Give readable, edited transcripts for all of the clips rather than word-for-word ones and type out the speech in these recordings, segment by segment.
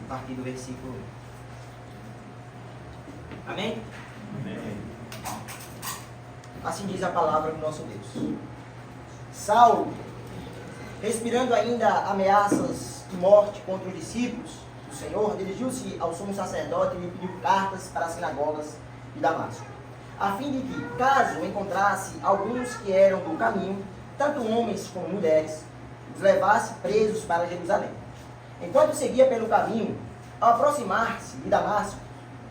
a partir do versículo 1. Amém? Amém. Assim diz a palavra do nosso Deus. Saulo, respirando ainda ameaças de morte contra os discípulos do Senhor, dirigiu-se ao sumo sacerdote e lhe pediu cartas para as sinagogas de Damasco, a fim de que, caso encontrasse alguns que eram do caminho, tanto homens como mulheres, os levasse presos para Jerusalém. Enquanto seguia pelo caminho, ao aproximar-se de Damasco,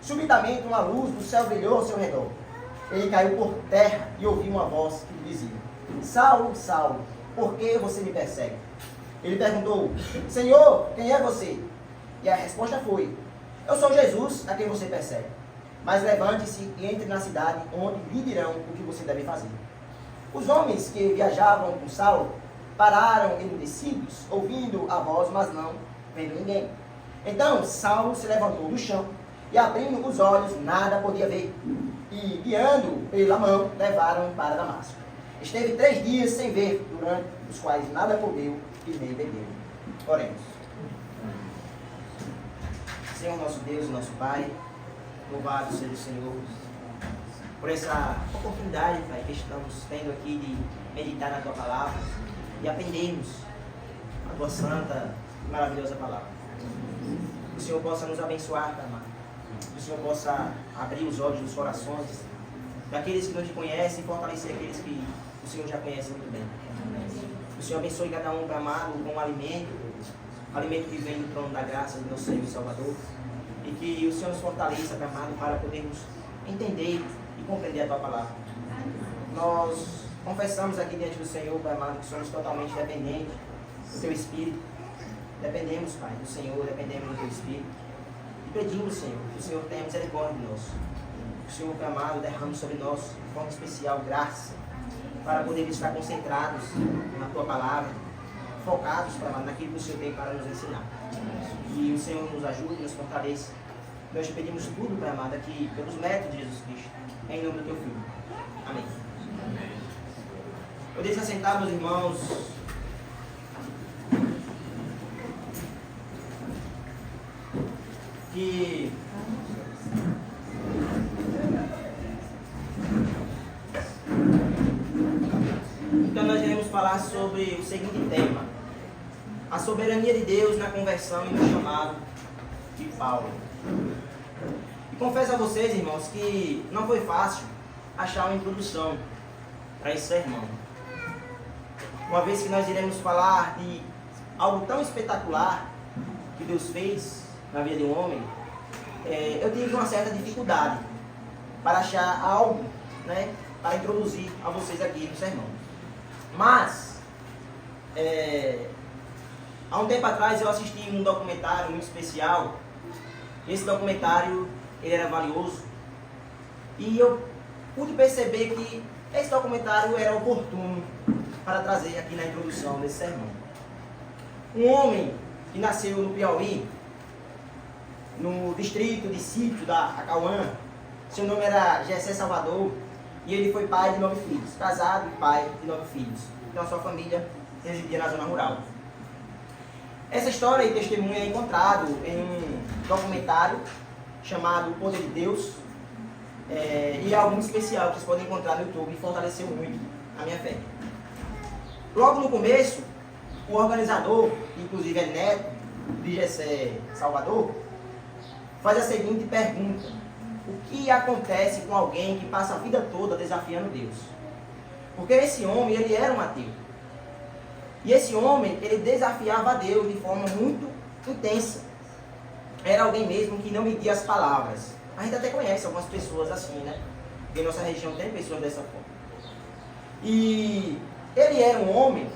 subitamente uma luz do céu brilhou ao seu redor. Ele caiu por terra e ouviu uma voz que lhe dizia: Saulo, Saulo, por que você me persegue? Ele perguntou: Senhor, quem é você? E a resposta foi: Eu sou Jesus, a quem você persegue. Mas levante-se e entre na cidade, onde lhe dirão o que você deve fazer. Os homens que viajavam com Saulo pararam emudecidos, ouvindo a voz, mas não vendo ninguém. Então Saulo se levantou do chão e, abrindo os olhos, nada podia ver. E, guiando pela mão, levaram para Damasco. Esteve 3 dias sem ver, durante os quais nada comeu e nem bebeu. Oremos. Senhor nosso Deus e nosso Pai, louvado seja o Senhor por essa oportunidade, Pai, que estamos tendo aqui de meditar na Tua Palavra e aprendermos a Tua santa e maravilhosa Palavra. Que o Senhor possa nos abençoar, Pai amado. Que o Senhor possa abrir os olhos dos corações daqueles que não te conhecem e fortalecer aqueles que o Senhor já conhece muito bem. Que o Senhor abençoe cada um, Pai amado, com alimento que vem do trono da graça do nosso Senhor e Salvador. E que o Senhor nos fortaleça, Pai amado, para podermos entender e compreender a Tua Palavra. Nós confessamos aqui diante do Senhor, Pai amado, que somos totalmente dependentes do Teu Espírito. Dependemos, Pai, do Senhor, dependemos do Teu Espírito. E pedimos, Senhor, que o Senhor tenha misericórdia de nós. Que o Senhor, Pai amado, derrame sobre nós, de forma especial, graça, para podermos estar concentrados na Tua Palavra, focados, Pai amado, naquilo que o Senhor tem para nos ensinar. E o Senhor nos ajude, nos fortaleça. Nós te pedimos tudo, Pai amado, aqui, pelos méritos de Jesus Cristo, em nome do Teu Filho. Amém. Podeis assentar, meus irmãos. Que então nós iremos falar sobre o seguinte tema: a soberania de Deus na conversão e no chamado de Paulo. E confesso a vocês, irmãos, que não foi fácil achar uma introdução para esse sermão, uma vez que nós iremos falar de algo tão espetacular que Deus fez na vida de um homem. Eu tive uma certa dificuldade para achar algo, né, para introduzir a vocês aqui no sermão. Mas há um tempo atrás eu assisti um documentário muito especial. Esse documentário ele era valioso e eu pude perceber que esse documentário era oportuno para trazer aqui na introdução desse sermão. Um homem que nasceu no Piauí, no distrito de Sítio da Acauã. Seu nome era Gessé Salvador e ele foi pai de 9 filhos, casado e pai de 9 filhos. Então a sua família residia na zona rural. Essa história e testemunho é encontrado em um documentário chamado O Poder de Deus, e é algo muito especial que vocês podem encontrar no YouTube e fortaleceu muito a minha fé. Logo no começo, o organizador, que inclusive é neto de Gessé Salvador, faz a seguinte pergunta: o que acontece com alguém que passa a vida toda desafiando Deus? Porque esse homem, ele era um ateu. E esse homem, ele desafiava a Deus de forma muito intensa. Era alguém mesmo que não media as palavras. A gente até conhece algumas pessoas assim, né? Porque em nossa região tem pessoas dessa forma. E ele era um homem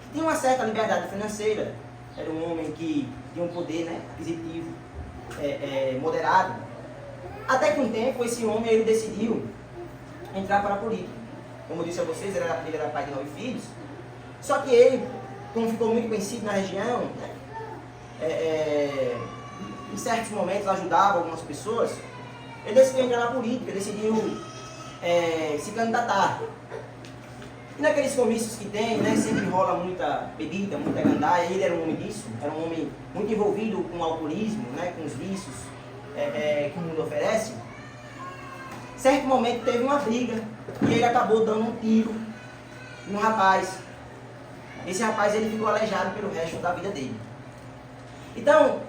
que tinha uma certa liberdade financeira. Era um homem que tinha um poder, né, aquisitivo moderado. Até que um tempo esse homem ele decidiu entrar para a política. Como eu disse a vocês, ele era pai de 9 filhos. Só que ele, como ficou muito conhecido na região, né, em certos momentos ajudava algumas pessoas, ele decidiu entrar na política, decidiu se candidatar. E naqueles comícios que tem, né, sempre rola muita bebida, muita gandaia. Ele era um homem disso, era um homem muito envolvido com o alcoolismo, né, com os vícios que o mundo oferece. Certo momento teve uma briga e ele acabou dando um tiro num rapaz. Esse rapaz ele ficou aleijado pelo resto da vida dele. Então,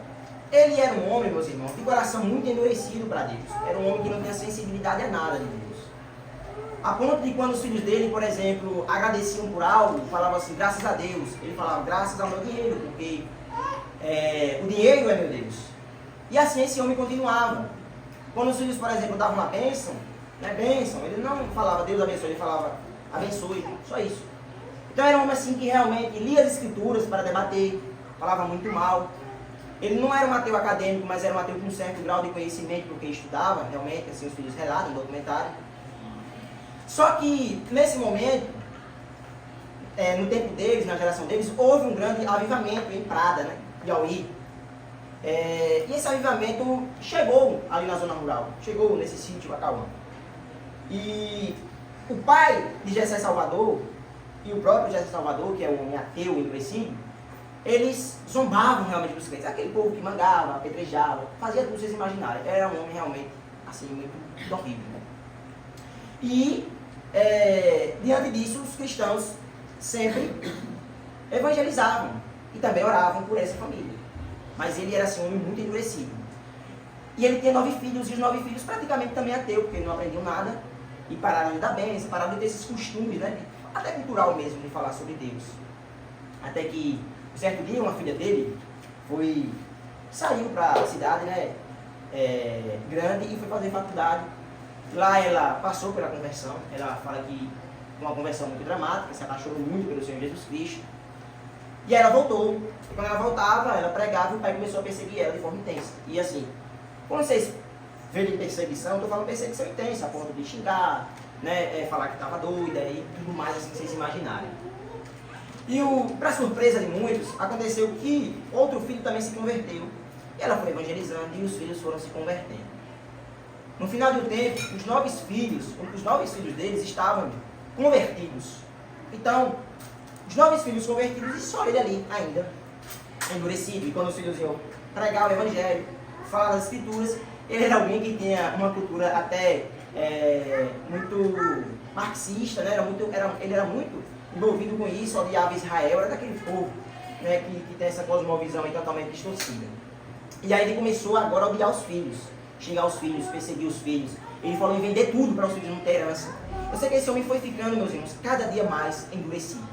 ele era um homem, meus irmãos, de coração muito endurecido para Deus. Era um homem que não tinha sensibilidade a nada de Deus. A ponto de quando os filhos dele, por exemplo, agradeciam por algo, falavam assim, graças a Deus. Ele falava, graças ao meu dinheiro, porque o dinheiro é meu Deus. E assim esse homem continuava. Quando os filhos, por exemplo, davam uma bênção, né, bênção, ele não falava Deus abençoe, ele falava abençoe, só isso. Então era um homem assim que realmente lia as escrituras para debater, falava muito mal. Ele não era um ateu acadêmico, mas era um ateu com um certo grau de conhecimento porque estudava, realmente, assim os filhos relatam no documentário. Só que, nesse momento, no tempo deles, na geração deles, houve um grande avivamento em Prada, né, Piauí. E esse avivamento chegou ali na zona rural, chegou nesse sítio Acauã. E o pai de Jessé Salvador, e o próprio Jessé Salvador, que é um homem ateu, endurecido, eles zombavam realmente dos crentes. Aquele povo que mangava, apedrejava, fazia tudo vocês imaginarem. Era um homem realmente, assim, muito horrível. Né? E, diante disso, os cristãos sempre evangelizavam e também oravam por essa família. Mas ele era, assim, um homem muito endurecido. E ele tinha 9 filhos, e os 9 filhos praticamente também ateus, porque não aprendiam nada, e pararam de dar bênção, pararam de ter esses costumes, né? Até cultural mesmo, de falar sobre Deus. Até que, certo dia, uma filha dele saiu para a cidade, né, grande, e foi fazer faculdade. Lá ela passou pela conversão. Ela fala que foi uma conversão muito dramática, se apaixonou muito pelo Senhor Jesus Cristo. E aí ela voltou. E quando ela voltava, ela pregava, e o pai começou a perseguir ela de forma intensa. E assim, quando vocês verem perseguição, eu estou falando perseguição intensa, a ponto de xingar, né, falar que estava doida e tudo mais, assim, vocês imaginarem. E para surpresa de muitos, aconteceu que outro filho também se converteu. E ela foi evangelizando e os filhos foram se convertendo. No final do tempo, os 9 filhos deles estavam convertidos. Então, os 9 filhos convertidos e só ele ali ainda, endurecido. E quando os filhos iam pregar o evangelho, falar das escrituras, ele era alguém que tinha uma cultura até muito marxista, né? Ele era muito envolvido com isso, odiava Israel, era daquele povo, né, que tem essa cosmovisão aí totalmente distorcida. E aí ele começou agora a odiar os filhos, xingar os filhos, perseguir os filhos. Ele falou em vender tudo para os filhos não ter herança. Eu sei que esse homem foi ficando, meus irmãos, cada dia mais endurecido.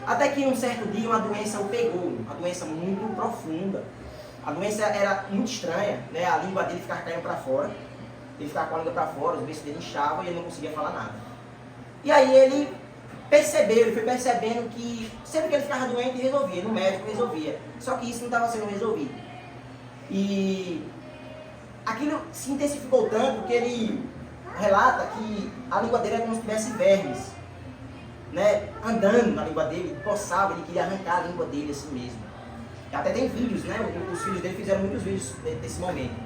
Até que um certo dia uma doença o pegou, uma doença muito profunda. A doença era muito estranha, né? A língua dele ficava caindo para fora, ele ficava com a língua para fora, os beiços dele inchavam e ele não conseguia falar nada. E aí ele foi percebendo que sempre que ele ficava doente, ele resolvia, no médico resolvia. Só que isso não estava sendo resolvido. E aquilo se intensificou tanto que ele relata que a língua dele era como se tivesse vermes, né, andando na língua dele, coçava, ele queria arrancar a língua dele assim mesmo. E até tem vídeos, né, os filhos dele fizeram muitos vídeos desse momento.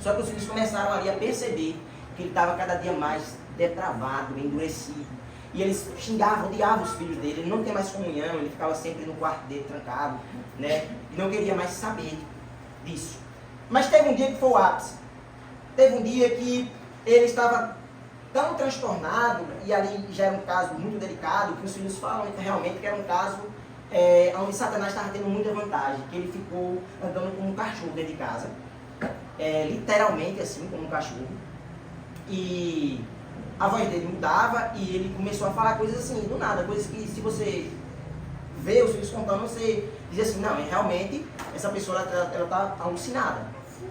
Só que os filhos começaram ali a perceber que ele estava cada dia mais depravado, endurecido. E eles xingavam, odiavam os filhos dele, ele não tinha mais comunhão, ele ficava sempre no quarto dele trancado, né? E não queria mais saber disso. Mas teve um dia que foi o ápice. Teve um dia que ele estava tão transtornado, e ali já era um caso muito delicado, que os filhos falam realmente que era um caso onde Satanás estava tendo muita vantagem, que ele ficou andando como um cachorro dentro de casa, literalmente assim, como um cachorro. E a voz dele mudava e ele começou a falar coisas assim, do nada, coisas que se você vê os filhos contando, você diz assim, não, realmente essa pessoa ela está alucinada.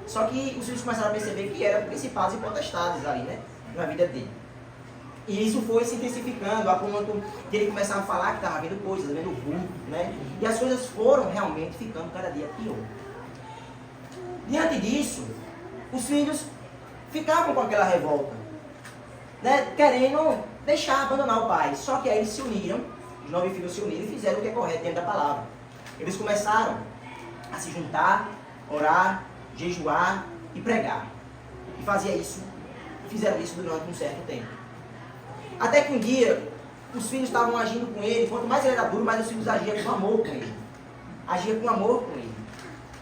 Só que os filhos começaram a perceber que eram principados e potestades ali, né, na vida dele. E isso foi se intensificando, a ponto de ele começar a falar que estava vendo coisas, vendo vulto, né, e as coisas foram realmente ficando cada dia pior. Diante disso, os filhos ficavam com aquela revolta, né, querendo abandonar o pai. Só que aí eles se uniram, os 9 filhos se uniram e fizeram o que é correto dentro da palavra. Eles começaram a se juntar, orar, jejuar e pregar. E fizeram isso durante um certo tempo. Até que um dia, os filhos estavam agindo com ele, quanto mais ele era duro, mais os filhos agiam com amor com ele. Agia com amor com ele.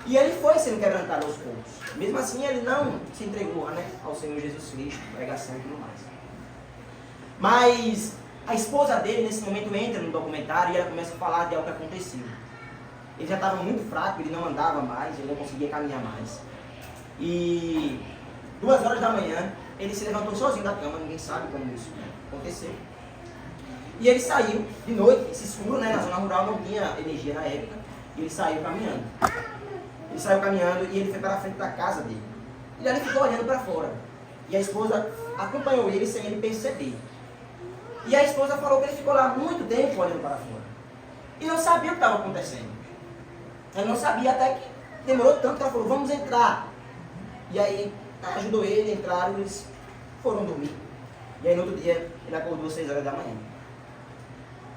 E ele foi sendo quebrantado aos poucos. Mesmo assim, ele não se entregou, né, ao Senhor Jesus Cristo, pregação e tudo mais. Mas a esposa dele, nesse momento, entra no documentário e ela começa a falar de algo que aconteceu. Ele já estava muito fraco, ele não andava mais, ele não conseguia caminhar mais. E 2 horas da manhã, ele se levantou sozinho da cama, ninguém sabe como isso aconteceu. E ele saiu de noite, esse escuro, né, na zona rural não tinha energia na época, e ele saiu caminhando. Ele saiu caminhando e ele foi para a frente da casa dele. E ele ficou olhando para fora. E a esposa acompanhou ele sem ele perceber. E a esposa falou que ele ficou lá muito tempo olhando para fora. E não sabia o que estava acontecendo. Ela não sabia, até que demorou tanto que ela falou, vamos entrar. E aí ajudou ele, entraram e eles foram dormir. E aí no outro dia ele acordou às 6 horas da manhã.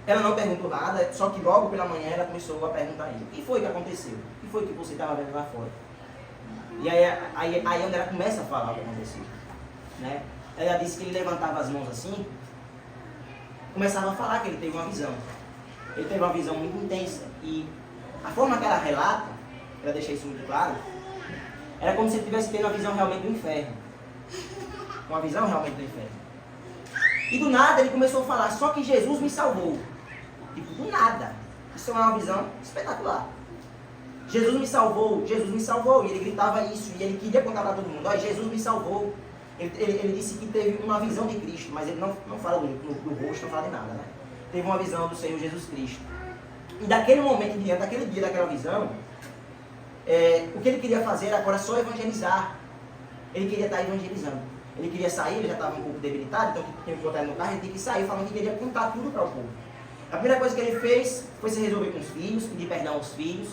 Ela não perguntou nada, só que logo pela manhã ela começou a perguntar a ele, o que foi que aconteceu? O que foi que você estava vendo lá fora? E aí onde ela começa a falar o que aconteceu. Né? Ela disse que ele levantava as mãos assim, começava a falar que ele teve uma visão. Ele teve uma visão muito intensa. E a forma que ela relata, ela deixa isso muito claro, era como se ele estivesse tendo uma visão realmente do inferno. Uma visão realmente do inferno. E do nada ele começou a falar, só que Jesus me salvou. Tipo, do nada. Isso é uma visão espetacular. Jesus me salvou, Jesus me salvou. E ele gritava isso, e ele queria contar para todo mundo, ó, Jesus me salvou. Ele disse que teve uma visão de Cristo, mas ele não fala do rosto, não fala de nada, né? Teve uma visão do Senhor Jesus Cristo. E daquele momento em diante, daquele dia, daquela visão, o que ele queria fazer era agora só evangelizar. Ele queria estar evangelizando. Ele queria sair, ele já estava um pouco debilitado, então tinha que botar ele no carro, ele tinha que sair falando que queria contar tudo para o povo. A primeira coisa que ele fez foi se resolver com os filhos, pedir perdão aos filhos.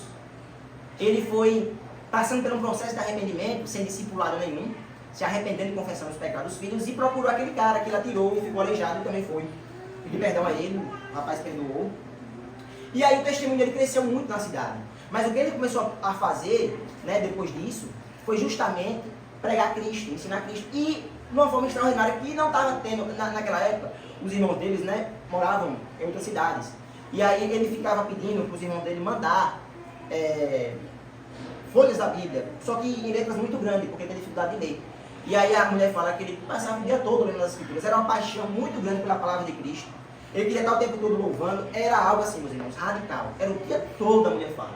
Ele foi passando por um processo de arrependimento, sem discipulado nenhum, se arrependendo e confessando os pecados dos filhos, e procurou aquele cara que ele atirou e ficou aleijado e também foi. Pedir perdão a ele, o rapaz perdoou. E aí o testemunho dele cresceu muito na cidade. Mas o que ele começou a fazer, né, depois disso, foi justamente pregar Cristo, ensinar Cristo. E de uma forma extraordinária que não estava tendo, naquela época, os irmãos deles, né, moravam em outras cidades. E aí ele ficava pedindo para os irmãos dele mandar folhas da Bíblia, só que em letras muito grandes, porque tem dificuldade de ler. E aí a mulher fala que ele passava o dia todo lendo as escrituras. Era uma paixão muito grande pela palavra de Cristo. Ele queria estar o tempo todo louvando. Era algo assim, meus irmãos, radical. Era o dia todo, a mulher fala.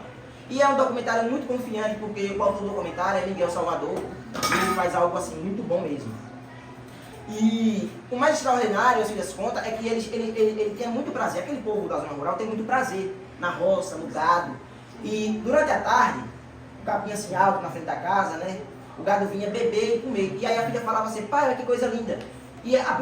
E é um documentário muito confiante, porque o autor do documentário é Miguel Salvador. E ele faz algo assim, muito bom mesmo. E o mais extraordinário, assim, das contas, é que ele tinha muito prazer. Aquele povo da zona rural tem muito prazer na roça, no gado. E durante a tarde, o capim assim alto na frente da casa, né? O gado vinha beber e comer. E aí a filha falava assim, pai, olha que coisa linda. E a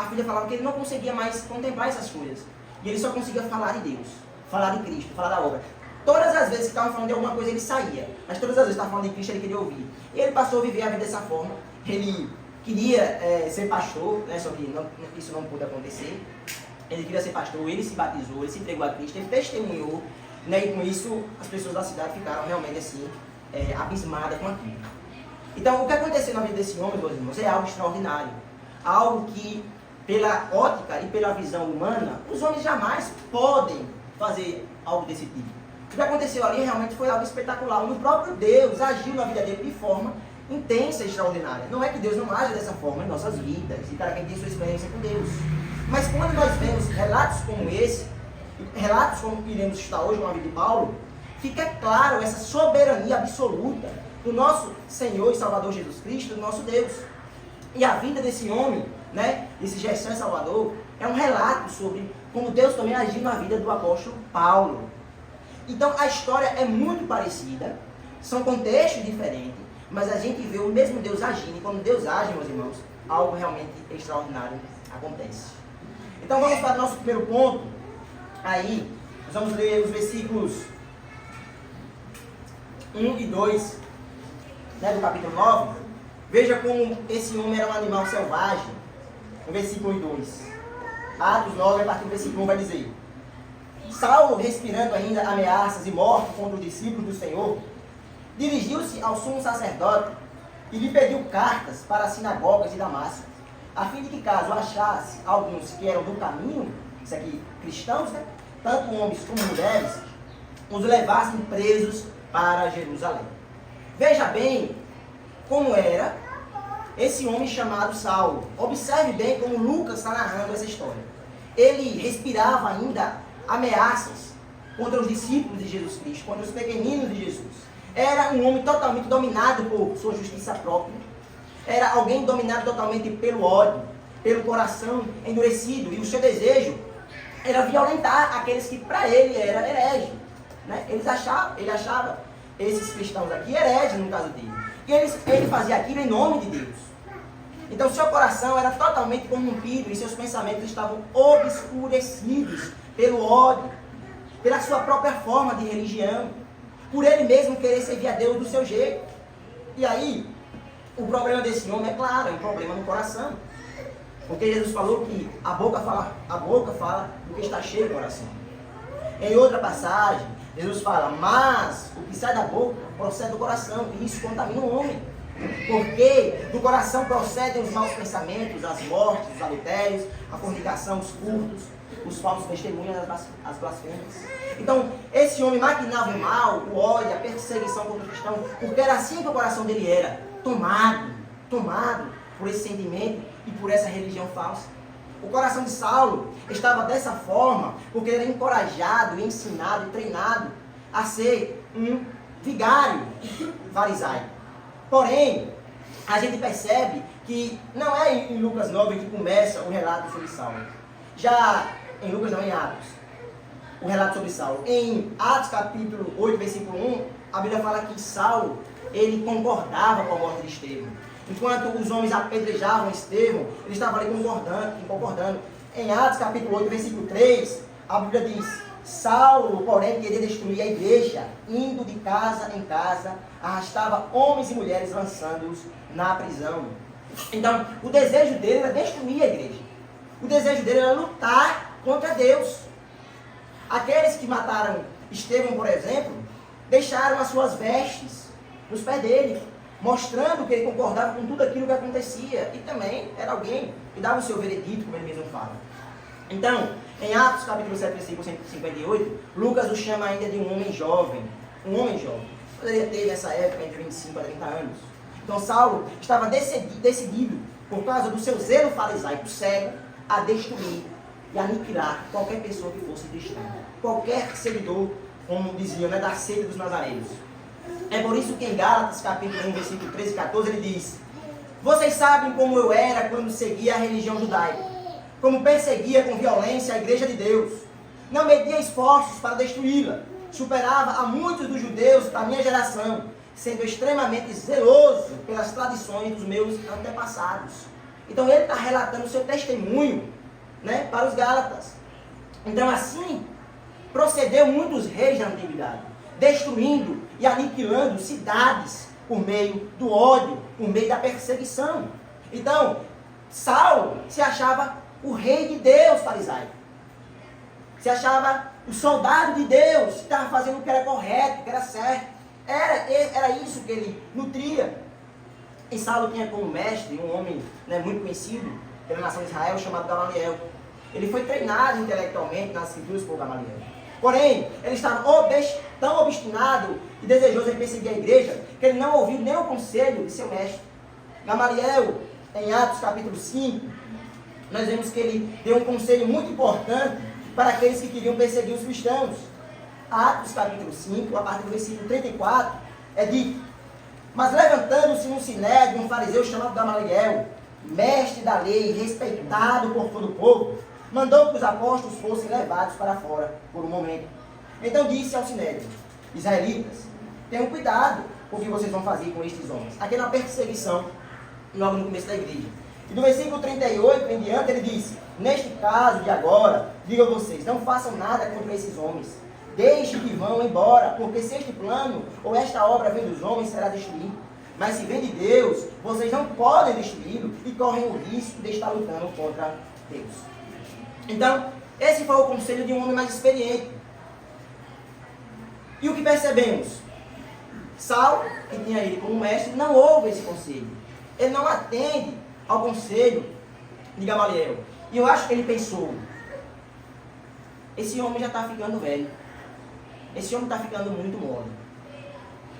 filha falava que ele não conseguia mais contemplar essas coisas. E ele só conseguia falar de Deus, falar de Cristo, falar da obra. Todas as vezes que estavam falando de alguma coisa, ele saía. Mas todas as vezes que estavam falando de Cristo, ele queria ouvir. E ele passou a viver a vida dessa forma. Ele queria ser pastor, né? Só que isso não pôde acontecer. Ele queria ser pastor, ele se batizou, ele se entregou a Cristo, ele testemunhou. Né? E com isso, as pessoas da cidade ficaram realmente assim, abismadas com aquilo. Então, o que aconteceu na vida desse homem, meus irmãos, é algo extraordinário. Algo que, pela ótica e pela visão humana, os homens jamais podem fazer algo desse tipo. O que aconteceu ali realmente foi algo espetacular. O próprio Deus agiu na vida dele de forma intensa e extraordinária. Não é que Deus não age dessa forma em nossas vidas, e cada quem tem sua experiência com Deus. Mas quando nós vemos relatos como esse, relatos como iremos estar hoje na vida de Paulo, fica claro essa soberania absoluta do nosso Senhor e Salvador Jesus Cristo, do nosso Deus. E a vida desse homem, né, desse Gerson Salvador, é um relato sobre como Deus também agiu na vida do apóstolo Paulo. Então a história é muito parecida, são contextos diferentes, mas a gente vê o mesmo Deus agindo, e quando Deus age, meus irmãos, algo realmente extraordinário acontece. Então vamos para o nosso primeiro ponto. Aí, nós vamos ler os versículos 1 e 2, né, do capítulo 9. Veja como esse homem era um animal selvagem. No versículo 1 e 2. Atos 9, a partir do versículo 1, vai dizer: Saulo, respirando ainda ameaças e morte contra os discípulos do Senhor, dirigiu-se ao sumo sacerdote e lhe pediu cartas para as sinagogas de Damasco, a fim de que, caso achasse alguns que eram do caminho, isso aqui, cristãos, né? Tanto homens como mulheres, os levassem presos para Jerusalém. Veja bem como era esse homem chamado Saulo. Observe bem como Lucas está narrando essa história. Ele respirava ainda ameaças contra os discípulos de Jesus Cristo, contra os pequeninos de Jesus. Era um homem totalmente dominado por sua justiça própria. Era alguém dominado totalmente pelo ódio, pelo coração endurecido. E o seu desejo era violentar aqueles que para ele era herege. Né? Ele achava esses cristãos aqui hereges no caso dele. E ele fazia aquilo em nome de Deus. Então seu coração era totalmente corrompido e seus pensamentos estavam obscurecidos pelo ódio, pela sua própria forma de religião, por ele mesmo querer servir a Deus do seu jeito. E aí, o problema desse homem é claro, é um problema no coração. Porque Jesus falou que a boca fala do que está cheio do coração. Em outra passagem, Jesus fala, mas o que sai da boca procede do coração, e isso contamina o homem. Porque do coração procedem os maus pensamentos, as mortes, os adultérios, a fornicação, os furtos, os falsos testemunhos, as blasfêmias. Então, esse homem maquinava o mal, o ódio, a perseguição contra o cristão, porque era assim que o coração dele era, tomado por esse sentimento e por essa religião falsa. O coração de Saulo estava dessa forma, porque ele era encorajado, ensinado e treinado a ser um vigário farisaico. Porém, a gente percebe que não é em Lucas 9 que começa o relato sobre Saulo. Já em Lucas não, em Atos, o relato sobre Saulo. Em Atos capítulo 8, versículo 1, a Bíblia fala que Saulo, ele concordava com a morte de Estevão. Enquanto os homens apedrejavam Estevão, ele estava ali concordando. Em Atos capítulo 8, versículo 3, a Bíblia diz, Saulo, porém, queria destruir a igreja, indo de casa em casa, arrastava homens e mulheres, lançando-os na prisão. Então, o desejo dele era destruir a igreja. O desejo dele era lutar contra Deus. Aqueles que mataram Estevão, por exemplo, deixaram as suas vestes nos pés dele, mostrando que ele concordava com tudo aquilo que acontecia. E também era alguém que dava o seu veredito, como ele mesmo fala. Então, em Atos capítulo 7, versículo 158, Lucas o chama ainda de um homem jovem. Um homem jovem. Poderia ter nessa época entre 25 a 30 anos. Então Saulo estava decidido, por causa do seu zelo farisaico cego, a destruir e aniquilar qualquer pessoa que fosse cristã. Qualquer seguidor, como diziam, né, da seita dos nazarenos. É por isso que em Gálatas capítulo 1, versículo 13 e 14, ele diz, vocês sabem como eu era quando seguia a religião judaica, como perseguia com violência a igreja de Deus. Não media esforços para destruí-la. Superava a muitos dos judeus da minha geração, sendo extremamente zeloso pelas tradições dos meus antepassados. Então ele está relatando o seu testemunho, né, para os Gálatas. Então assim procedeu muitos reis da antiguidade, destruindo e aniquilando cidades por meio do ódio, por meio da perseguição. Então, Saulo se achava o rei de Deus farisaico. Se achava o soldado de Deus, que estava fazendo o que era correto, o que era certo. Era isso que ele nutria. E Saulo tinha como mestre um homem, né, muito conhecido pela nação de Israel, chamado Gamaliel. Ele foi treinado intelectualmente nas escrituras por Gamaliel. Porém, ele estava tão obstinado e desejoso em perseguir a igreja, que ele não ouviu nem o conselho de seu mestre. Gamaliel, em Atos capítulo 5, nós vemos que ele deu um conselho muito importante para aqueles que queriam perseguir os cristãos. Atos capítulo 5, a partir do versículo 34, é dito, mas levantando-se no sinédrio um fariseu chamado Gamaliel, mestre da lei, respeitado por todo o povo, mandou que os apóstolos fossem levados para fora por um momento. Então disse ao sinédrio, israelitas, tenham cuidado com o que vocês vão fazer com estes homens. Aqui na perseguição, logo no começo da igreja. E do versículo 38 em diante ele disse, neste caso de agora, digo a vocês, não façam nada contra esses homens. Deixe que vão embora, porque se este plano ou esta obra vem dos homens, será destruído. Mas se vem de Deus, vocês não podem destruí-lo e correm o risco de estar lutando contra Deus. Então, esse foi o conselho de um homem mais experiente. E o que percebemos? Saulo, que tinha ele como mestre, não ouve esse conselho. Ele não atende ao conselho de Gamaliel. E eu acho que ele pensou, esse homem já está ficando velho. Esse homem está ficando muito mole.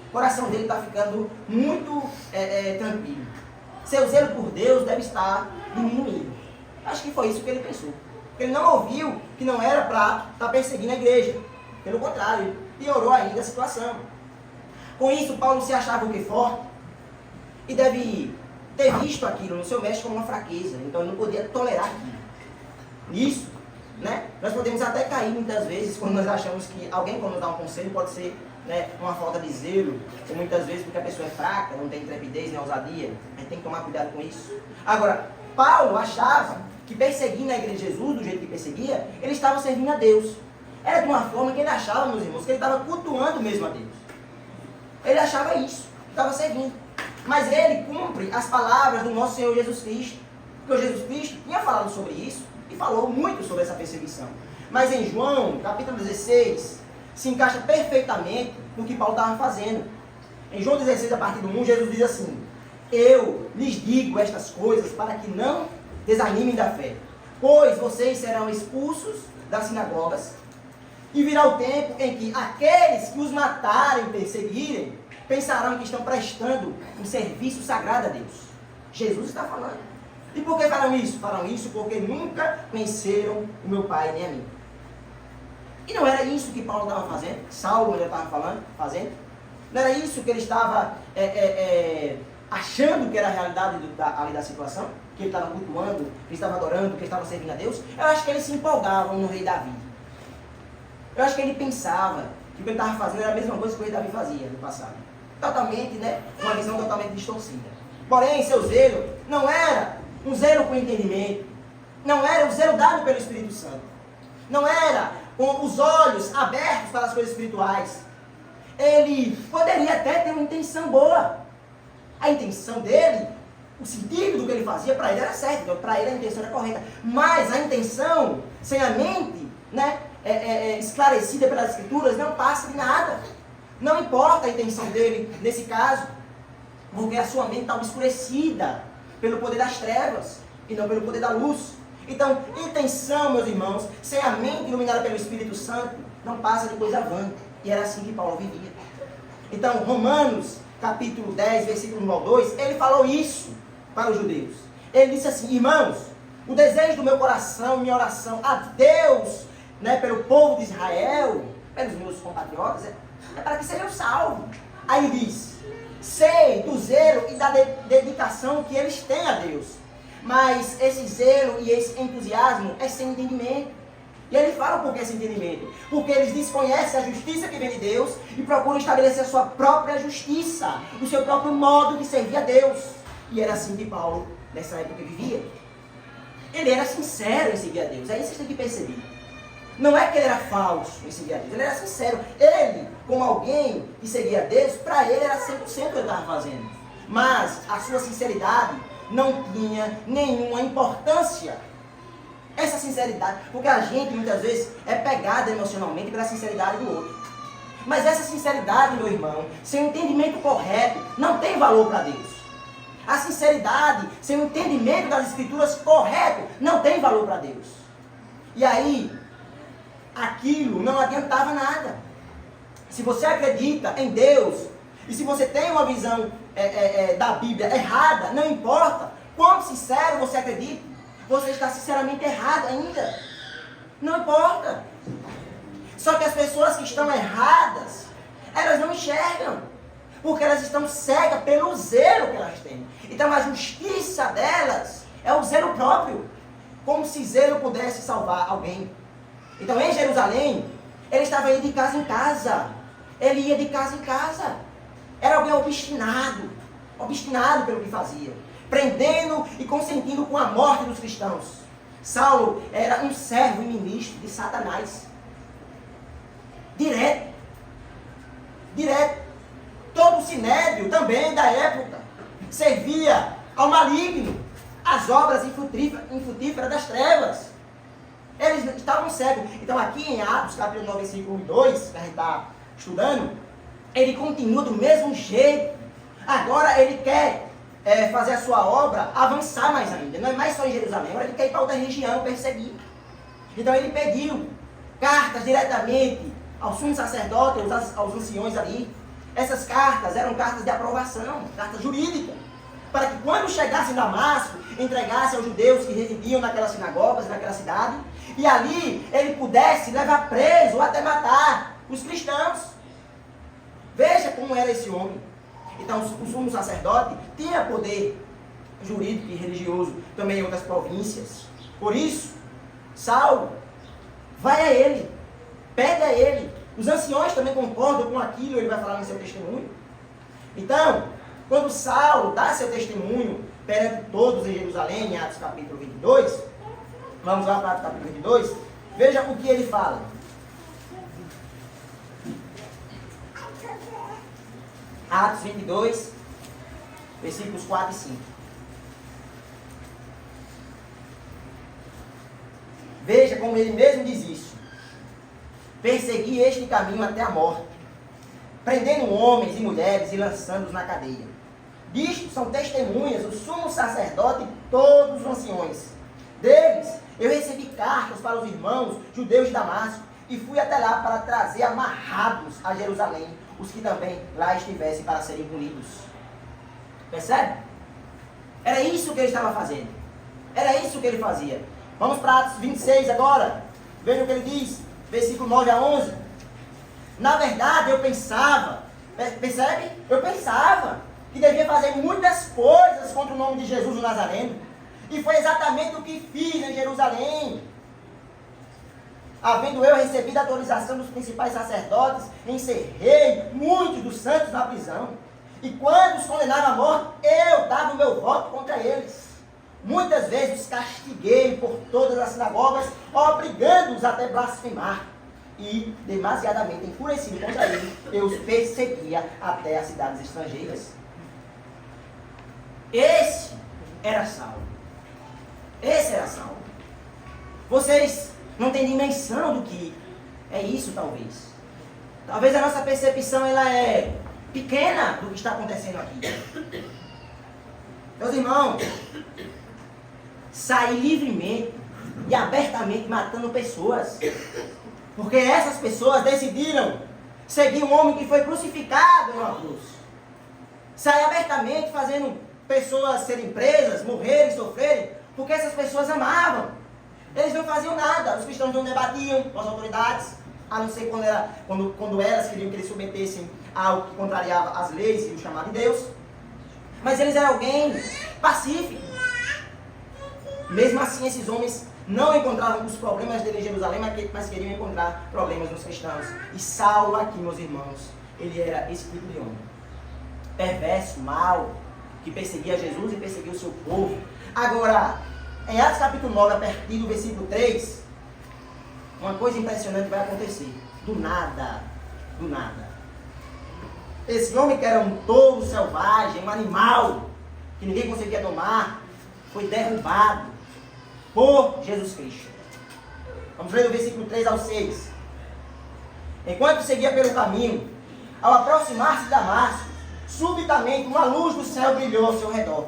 O coração dele está ficando muito tranquilo. Seu zelo por Deus deve estar diminuindo. Acho que foi isso que ele pensou. Porque ele não ouviu que não era para estar perseguindo a igreja. Pelo contrário, ele piorou ainda a situação. Com isso, Paulo se achava o que? Forte. E deve ter visto aquilo no seu mestre como uma fraqueza. Então ele não podia tolerar aquilo. Isso, né? Nós podemos até cair muitas vezes quando nós achamos que alguém, quando nos dá um conselho, pode ser, né, uma falta de zelo, ou muitas vezes porque a pessoa é fraca, não tem intrepidez nem ousadia. A gente tem que tomar cuidado com isso. Agora, Paulo achava que perseguindo a igreja de Jesus, do jeito que perseguia, ele estava servindo a Deus. Era de uma forma que ele achava, meus irmãos, que ele estava cultuando mesmo a Deus. Ele achava isso, estava servindo. Mas ele cumpre as palavras do nosso Senhor Jesus Cristo. Porque o Jesus Cristo tinha falado sobre isso e falou muito sobre essa perseguição. Mas em João, capítulo 16, se encaixa perfeitamente no que Paulo estava fazendo. Em João 16, a partir do 1, Jesus diz assim: eu lhes digo estas coisas para que não desanimem da fé, pois vocês serão expulsos das sinagogas, e virá o tempo em que aqueles que os matarem e perseguirem pensarão que estão prestando um serviço sagrado a Deus. Jesus está falando. E por que farão isso? Farão isso porque nunca conheceram o meu Pai nem a mim. E não era isso que Paulo estava fazendo, Saulo já estava fazendo. Não era isso que ele estava achando que era a realidade ali da situação, que ele estava cultuando, que ele estava adorando, que ele estava servindo a Deus. Eu acho que ele se empolgava no rei Davi. Eu acho que ele pensava que o que ele estava fazendo era a mesma coisa que o rei Davi fazia no passado. Totalmente, né? Uma visão totalmente distorcida. Porém, seu zelo não era um zelo com entendimento. Não era um zelo dado pelo Espírito Santo. Não era com os olhos abertos para as coisas espirituais. Ele poderia até ter uma intenção boa. A intenção dele, o sentido do que ele fazia, para ele era certo. Então, para ele a intenção era correta. Mas a intenção, sem a mente, né, esclarecida pelas Escrituras, não passa de nada. Não importa a intenção dele nesse caso, porque a sua mente está obscurecida pelo poder das trevas e não pelo poder da luz. Então, intenção, meus irmãos, sem a mente iluminada pelo Espírito Santo, não passa de coisa vã. E era assim que Paulo vivia. Então, Romanos, capítulo 10, versículo 1 ao 2, ele falou isso para os judeus. Ele disse assim: irmãos, o desejo do meu coração, minha oração a Deus, né, pelo povo de Israel, pelos meus compatriotas, é para que sejam salvos. Aí ele diz: sei do zelo e da dedicação que eles têm a Deus, mas esse zelo e esse entusiasmo é sem entendimento. E ele fala por que esse entendimento? Porque eles desconhecem a justiça que vem de Deus e procuram estabelecer a sua própria justiça, o seu próprio modo de servir a Deus. E era assim que Paulo, nessa época, vivia. Ele era sincero em seguir a Deus. É isso que vocês têm que perceber. Não é que ele era falso em seguir a Deus, ele era sincero. Ele, como alguém que seguia a Deus, para ele era 100% o que ele estava fazendo. Mas a sua sinceridade não tinha nenhuma importância. Essa sinceridade, porque a gente muitas vezes é pegada emocionalmente pela sinceridade do outro. Mas essa sinceridade, meu irmão, sem o entendimento correto, não tem valor para Deus. A sinceridade, sem o entendimento das Escrituras correto, não tem valor para Deus. E aí, aquilo não adiantava nada. Se você acredita em Deus, e se você tem uma visão da Bíblia errada, não importa quão sincero você acredita, você está sinceramente errado ainda. Não importa. Só que as pessoas que estão erradas, elas não enxergam, porque elas estão cegas pelo zelo que elas têm. Então a justiça delas é o zelo próprio, como se zelo pudesse salvar alguém. Então em Jerusalém, ele estava indo de casa em casa. Ele ia de casa em casa. Era alguém obstinado pelo que fazia, prendendo e consentindo com a morte dos cristãos. Saulo era um servo e ministro de Satanás. Direto. Todo o sinédrio também da época servia ao maligno, as obras infrutíferas das trevas. Eles estavam cegos. Então aqui em Atos, capítulo 9, versículo 1 e 2, que a gente está estudando, ele continua do mesmo jeito. Agora ele quer fazer a sua obra avançar mais ainda. Não é mais só em Jerusalém, agora ele quer ir para outra região perseguir. Então ele pediu cartas diretamente ao sumo sacerdote, aos anciões ali. Essas cartas eram cartas de aprovação, cartas jurídicas, para que quando chegasse em Damasco, entregasse aos judeus que residiam naquelas sinagogas, naquela cidade, e ali ele pudesse levar preso ou até matar os cristãos. Veja como era esse homem. Então o sumo sacerdote tinha poder jurídico e religioso também em outras províncias. Por isso, Saulo vai a ele, pede a ele. Os anciões também concordam com aquilo, ele vai falar no seu testemunho. Então, quando Saulo dá seu testemunho perante todos em Jerusalém, em Atos capítulo 22, vamos lá para Atos capítulo 22, veja o que ele fala. Atos 22, versículos 4 e 5. Veja como ele mesmo diz isso. Persegui este caminho até a morte, prendendo homens e mulheres e lançando-os na cadeia. Disto são testemunhas o sumo sacerdote e todos os anciões. Deles eu recebi cartas para os irmãos judeus de Damasco e fui até lá para trazer amarrados a Jerusalém os que também lá estivessem para serem punidos. Percebe? Era isso que ele estava fazendo. Era isso que ele fazia. Vamos para Atos 26 agora. Veja o que ele diz, versículo 9 a 11. Na verdade eu pensava, percebe? Eu pensava que devia fazer muitas coisas contra o nome de Jesus o Nazareno. E foi exatamente o que fiz em Jerusalém. Havendo eu recebido a autorização dos principais sacerdotes, encerrei muitos dos santos na prisão. E quando os condenaram à morte, eu dava o meu voto contra eles. Muitas vezes os castiguei por todas as sinagogas, obrigando-os até blasfemar. E, demasiadamente enfurecido contra ele, eu os perseguia até as cidades estrangeiras. Esse era Saulo. Esse era Saulo. Vocês não têm dimensão do que é isso, talvez. Talvez a nossa percepção ela é pequena do que está acontecendo aqui. Meus irmãos, sair livremente e abertamente matando pessoas, porque essas pessoas decidiram seguir um homem que foi crucificado em uma cruz. Sair abertamente fazendo pessoas serem presas, morrerem, sofrerem, porque essas pessoas amavam. Eles não faziam nada, os cristãos não debatiam com as autoridades, a não ser quando elas queriam que eles submetessem algo que contrariava as leis e o chamado de Deus. Mas eles eram alguém pacífico. Mesmo assim, esses homens não encontravam os problemas dele em Jerusalém, mas queriam encontrar problemas nos cristãos. E Saulo aqui, meus irmãos, ele era esse tipo de homem. Perverso, mau, que perseguia Jesus e perseguia o seu povo. Agora, em Atos capítulo 9, a partir do versículo 3, uma coisa impressionante vai acontecer. Do nada. Esse homem que era um touro selvagem, um animal, que ninguém conseguia domar, foi derrubado por Jesus Cristo. Vamos ler do versículo 3 ao 6. Enquanto seguia pelo caminho, ao aproximar-se de Damasco, subitamente uma luz do céu brilhou ao seu redor.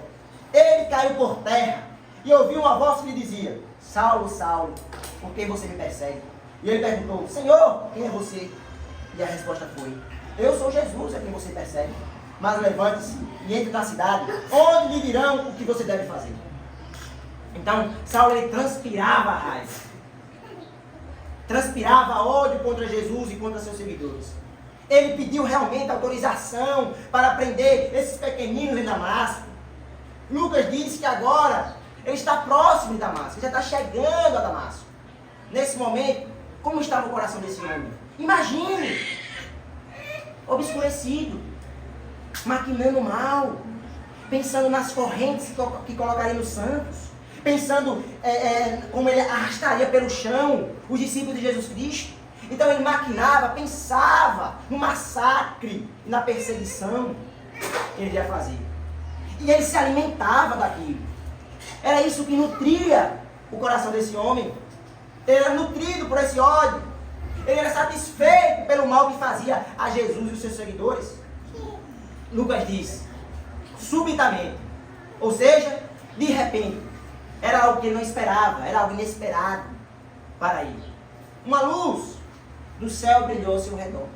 Ele caiu por terra e ouviu uma voz que lhe dizia: Saulo, Saulo, por que você me persegue? E ele perguntou: Senhor, quem é você? E a resposta foi: Eu sou Jesus, a quem você persegue. Mas levante-se e entre na cidade, onde lhe dirão o que você deve fazer. Então, Saulo ele transpirava raiva. Transpirava ódio contra Jesus e contra seus seguidores. Ele pediu realmente autorização para prender esses pequeninos em Damasco. Lucas diz que agora ele está próximo de Damasco, ele já está chegando a Damasco. Nesse momento, como estava o coração desse homem? Imagine, obscurecido, maquinando mal, pensando nas correntes que colocaria nos santos, pensando como ele arrastaria pelo chão os discípulos de Jesus Cristo. Então ele maquinava, pensava no massacre e na perseguição que ele ia fazer. E ele se alimentava daquilo. Era isso que nutria o coração desse homem. Ele era nutrido por esse ódio. Ele era satisfeito pelo mal que fazia a Jesus e os seus seguidores. Lucas diz, subitamente, ou seja, de repente, era algo que ele não esperava, era algo inesperado para ele. uma luz do céu brilhou ao seu redor.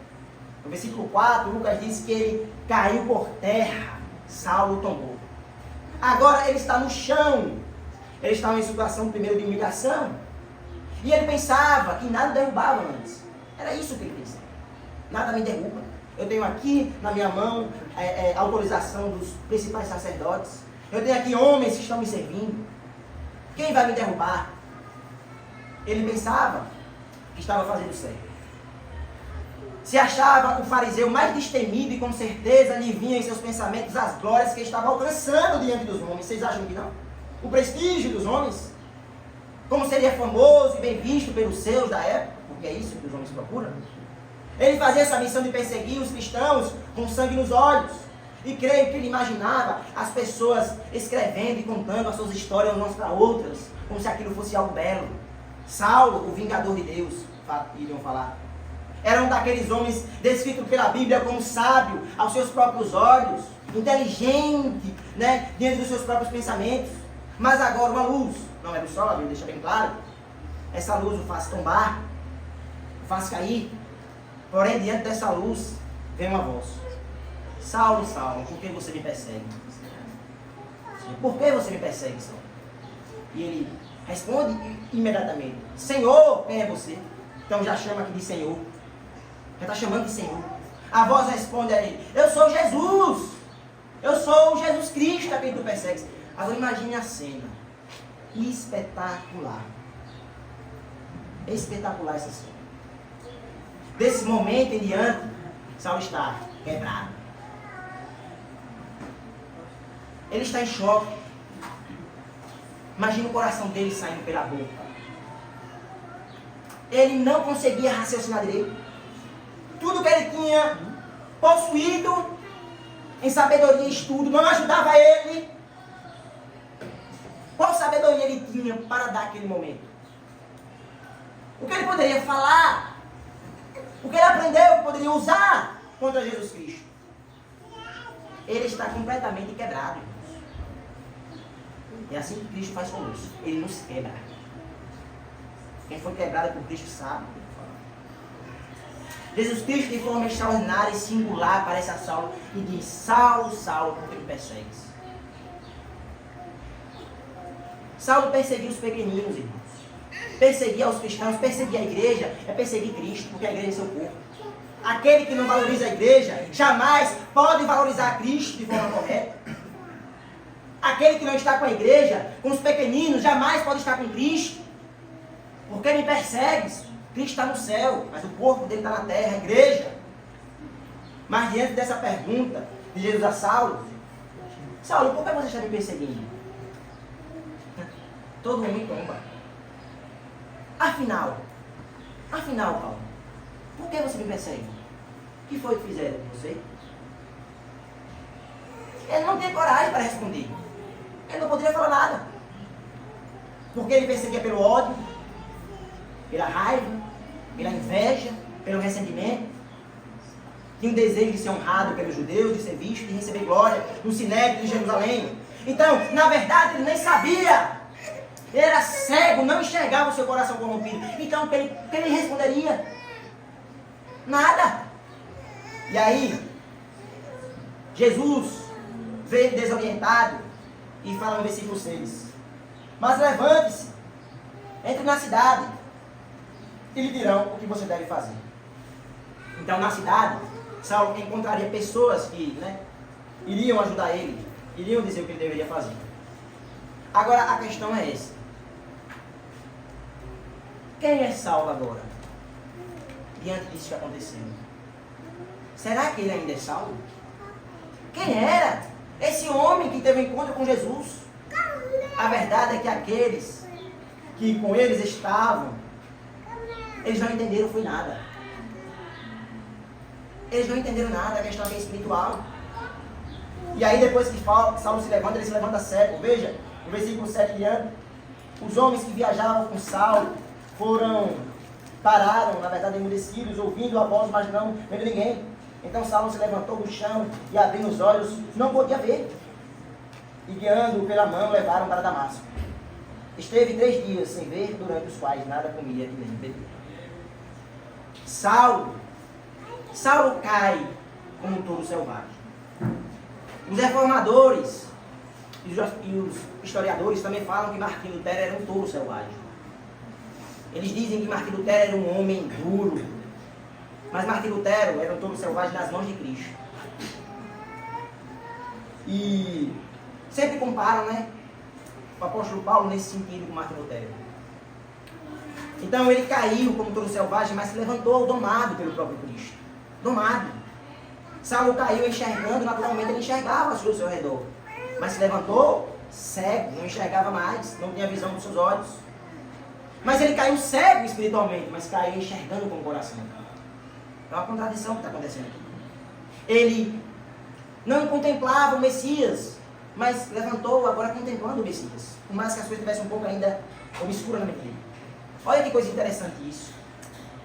No versículo 4, Lucas diz que ele caiu por terra, Saulo tombou. Agora ele está no chão, ele está em situação primeiro de humilhação, e ele pensava que nada derrubava antes. Era isso que ele pensava. Nada me derruba. Eu tenho aqui na minha mão a autorização dos principais sacerdotes. Eu tenho aqui homens que estão me servindo. Quem vai me derrubar? Ele pensava que estava fazendo certo. Se achava o fariseu mais destemido e com certeza lhe vinham em seus pensamentos as glórias que estava alcançando diante dos homens. Vocês acham que não? O prestígio dos homens? Como seria famoso e bem visto pelos seus da época? Porque é isso que os homens procuram. Ele fazia essa missão de perseguir os cristãos com sangue nos olhos. E creio que ele imaginava as pessoas escrevendo e contando as suas histórias umas para outras, como se aquilo fosse algo belo. Saulo, o vingador de Deus, iriam falar. Era um daqueles homens descritos pela Bíblia como sábio aos seus próprios olhos, inteligente, né, diante dos seus próprios pensamentos. Mas agora uma luz, não é do sol, a Bíblia deixa bem claro. Essa luz o faz tombar, o faz cair. Porém, diante dessa luz, vem uma voz. Saulo, Saulo, por que você me persegue? Por que você me persegue, Saulo? E ele responde imediatamente: Senhor, quem é você? Então já chama aqui de Senhor. Já está chamando de Senhor. A voz responde a ele: Eu sou Jesus. Eu sou Jesus Cristo a quem tu persegues. Agora imagine a cena. Espetacular. Espetacular essa cena. Desse momento em diante, Saulo está quebrado. Ele está em choque. Imagina o coração dele saindo pela boca. Ele não conseguia raciocinar direito. Tudo que ele tinha possuído em sabedoria e estudo não ajudava ele. Qual sabedoria ele tinha para dar aquele momento? O que ele poderia falar? O que ele aprendeu que poderia usar contra Jesus Cristo? Ele está completamente quebrado. É assim que Cristo faz conosco. Ele nos quebra. Quem foi quebrado por Cristo sabe. Jesus Cristo, de forma extraordinária e singular, aparece a Saulo e diz: Saulo, Saulo, por que me persegues? Saulo perseguia os pequeninos, irmãos. Perseguir os cristãos, perseguir a igreja, é perseguir Cristo, porque a igreja é seu corpo. Aquele que não valoriza a igreja, jamais pode valorizar Cristo de forma correta. Aquele que não está com a igreja, com os pequeninos, jamais pode estar com Cristo. Porque me persegues? Cristo está no céu, mas o corpo dele está na terra, a igreja. Mas diante dessa pergunta de Jesus a Saulo: Saulo, por que você está me perseguindo? Todo mundo tomba. Afinal, Paulo, por que você me persegue? O que foi que fizeram com você? Ele não tem coragem para responder. Ele não poderia falar nada. Porque ele perseguia pelo ódio, pela raiva, pela inveja, pelo ressentimento. Tinha um desejo de ser honrado pelos judeus, de ser visto, de receber glória no Sinédrio de Jerusalém. Então, na verdade, ele nem sabia. Ele era cego, não enxergava o seu coração corrompido. Então, o que ele responderia? Nada. E aí, Jesus veio desorientado e fala no versículo 6: Mas levante-se, entre na cidade e lhe dirão o que você deve fazer. Então, na cidade, Saulo encontraria pessoas que iriam ajudar ele, iriam dizer o que ele deveria fazer. Agora, a questão é essa: quem é Saulo agora? Diante disso que aconteceu. Será que ele ainda é Saulo? Quem era esse homem que teve um encontro com Jesus? A verdade é que aqueles que com eles estavam, eles não entenderam foi nada. Eles não entenderam nada, a questão é espiritual. E aí depois que Saulo se levanta, ele se levanta cego. Veja, no versículo 7 diante, os homens que viajavam com Saulo pararam, na verdade emudecidos, ouvindo a voz, mas não vendo ninguém. Então Saulo se levantou do chão e abrindo os olhos, não podia ver. E guiando-o pela mão, levaram para Damasco. Esteve 3 dias sem ver, durante os quais nada comia e nem bebia. Saulo cai como um touro selvagem. Os reformadores e os historiadores também falam que Martim Lutero era um touro selvagem. Eles dizem que Martim Lutero era um homem duro, mas Martim Lutero era um touro selvagem nas mãos de Cristo. E sempre comparam, né, o apóstolo Paulo nesse sentido com Martim Lutero. Então ele caiu como touro selvagem, mas se levantou domado pelo próprio Cristo. Domado. Saulo caiu enxergando, naturalmente ele enxergava as coisas ao seu redor. Mas se levantou cego, não enxergava mais, não tinha visão dos seus olhos. Mas ele caiu cego espiritualmente, mas caiu enxergando com o coração. É uma contradição que está acontecendo aqui. Ele não contemplava o Messias, mas levantou agora contemplando o Messias. Por mais que as coisas estivessem um pouco ainda obscuras na mente dele. Olha que coisa interessante isso.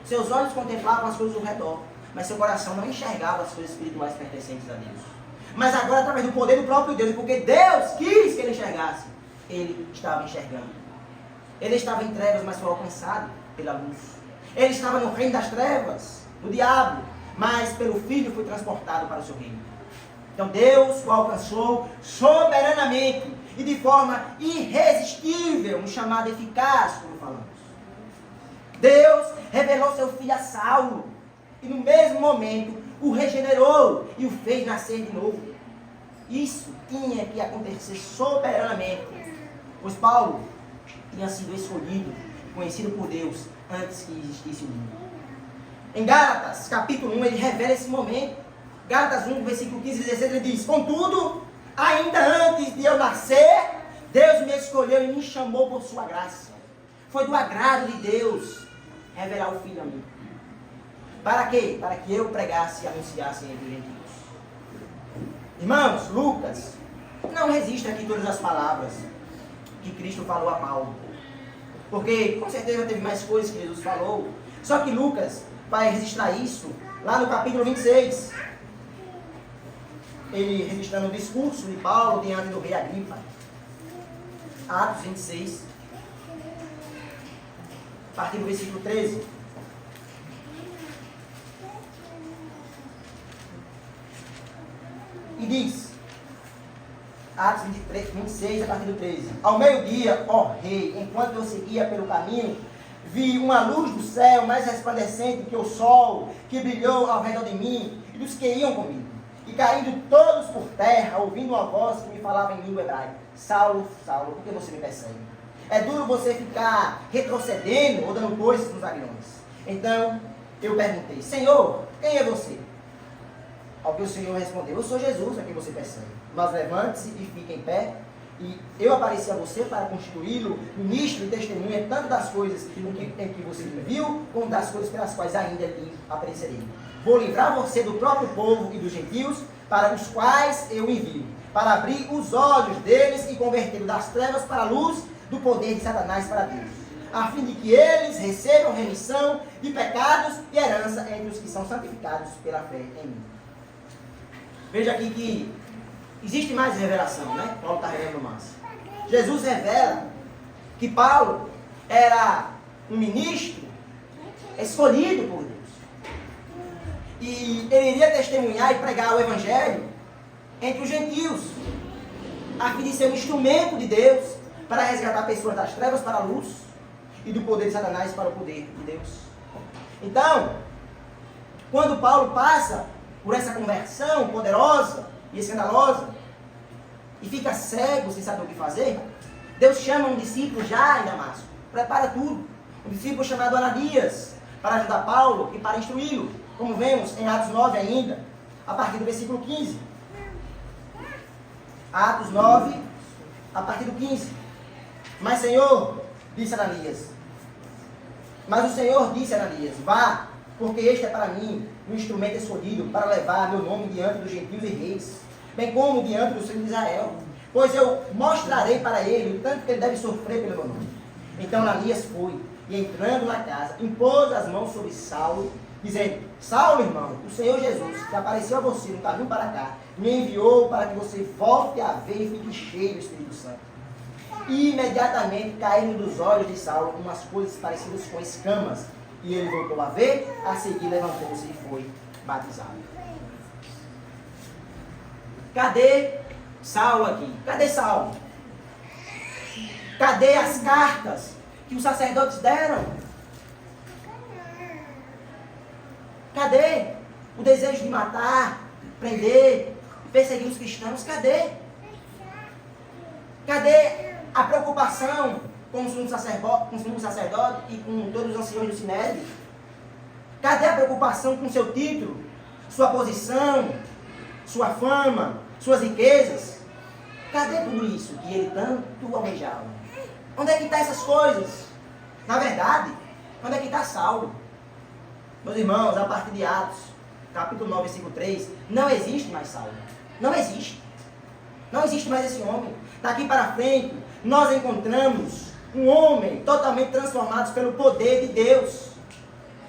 Seus olhos contemplavam as coisas ao redor, mas seu coração não enxergava as coisas espirituais pertencentes a Deus. Mas agora, através do poder do próprio Deus, porque Deus quis que ele enxergasse, ele estava enxergando. Ele estava em trevas, mas foi alcançado pela luz. Ele estava no reino das trevas, no diabo, mas pelo Filho foi transportado para o seu reino. Então Deus o alcançou soberanamente e de forma irresistível, um chamado eficaz, como falamos. Deus revelou seu filho a Saulo e no mesmo momento o regenerou e o fez nascer de novo. Isso tinha que acontecer soberanamente, pois Paulo tinha sido escolhido, conhecido por Deus, antes que existisse o mundo. Em Gálatas, capítulo 1, ele revela esse momento. Gálatas 1, versículo 15 e 16, ele diz: contudo, ainda antes de eu nascer, Deus me escolheu e me chamou por sua graça. Foi do agrado de Deus revelar o Filho a mim. Para quê? Para que eu pregasse e anunciasse entre os gentios. Irmãos, Lucas não registra aqui todas as palavras que Cristo falou a Paulo. Porque com certeza teve mais coisas que Jesus falou. Só que Lucas vai registrar isso lá no capítulo 26. Ele registrando o discurso de Paulo diante do rei Agripa. Atos 26. A partir do versículo 13. E diz, Atos 26, a partir do 13. Ao meio-dia, ó rei, enquanto eu seguia pelo caminho, vi uma luz do céu mais resplandecente que o sol, que brilhou ao redor de mim e dos que iam comigo. E caindo todos por terra, ouvindo uma voz que me falava em língua hebraica: Saulo, Saulo, por que você me persegue? É duro você ficar retrocedendo ou dando coices nos aguilhões. Então eu perguntei: Senhor, quem é você? Ao que o Senhor respondeu: eu sou Jesus a quem você persegue. Mas levante-se e fique em pé. E eu apareci a você para constituí-lo ministro e testemunha tanto das coisas em que você me viu, como das coisas pelas quais ainda lhe aparecerei. Vou livrar você do próprio povo e dos gentios, para os quais eu envio, para abrir os olhos deles e convertê-los das trevas para a luz do poder de Satanás para Deus, a fim de que eles recebam remissão de pecados e herança entre os que são santificados pela fé em mim. Veja aqui que existe mais revelação, né? Paulo está revelando mais. Jesus revela que Paulo era um ministro escolhido por Deus. E ele iria testemunhar e pregar o Evangelho entre os gentios, a fim de ser um instrumento de Deus para resgatar pessoas das trevas para a luz e do poder de Satanás para o poder de Deus. Então, quando Paulo passa por essa conversão poderosa e escandalosa, e fica cego sem saber o que fazer, Deus chama um discípulo já em Damasco, prepara tudo, um discípulo chamado Ananias, para ajudar Paulo e para instruí-lo, como vemos em Atos 9 ainda, a partir do versículo 15. Atos 9, a partir do 15. Mas Senhor, disse Ananias, mas o Senhor disse a Ananias: vá, porque este é para mim um instrumento escolhido para levar meu nome diante dos gentios e reis, bem como diante do filho de Israel, pois eu mostrarei para ele o tanto que ele deve sofrer pelo meu nome. Então Ananias foi, e entrando na casa, impôs as mãos sobre Saulo, dizendo: Saulo, irmão, o Senhor Jesus, que apareceu a você no caminho para cá, me enviou para que você volte a ver e fique cheio do Espírito Santo. E imediatamente caíram dos olhos de Saulo umas coisas parecidas com escamas, E ele voltou a ver, a seguir levantou-se e foi batizado. Cadê Saulo aqui? Cadê Saulo? Cadê as cartas que os sacerdotes deram? Cadê o desejo de matar, prender, perseguir os cristãos? Cadê? Cadê a preocupação com o sumo sacerdote e com todos os anciões do Sinédrio? Cadê a preocupação com seu título, sua posição, sua fama, suas riquezas? Cadê tudo isso que ele tanto almejava? Onde é que estão essas coisas? Na verdade, onde é que está Saulo? Meus irmãos, a partir de Atos, capítulo 9, versículo 3, não existe mais Saulo. Não existe. Não existe mais esse homem. Daqui para frente, nós encontramos um homem totalmente transformado pelo poder de Deus.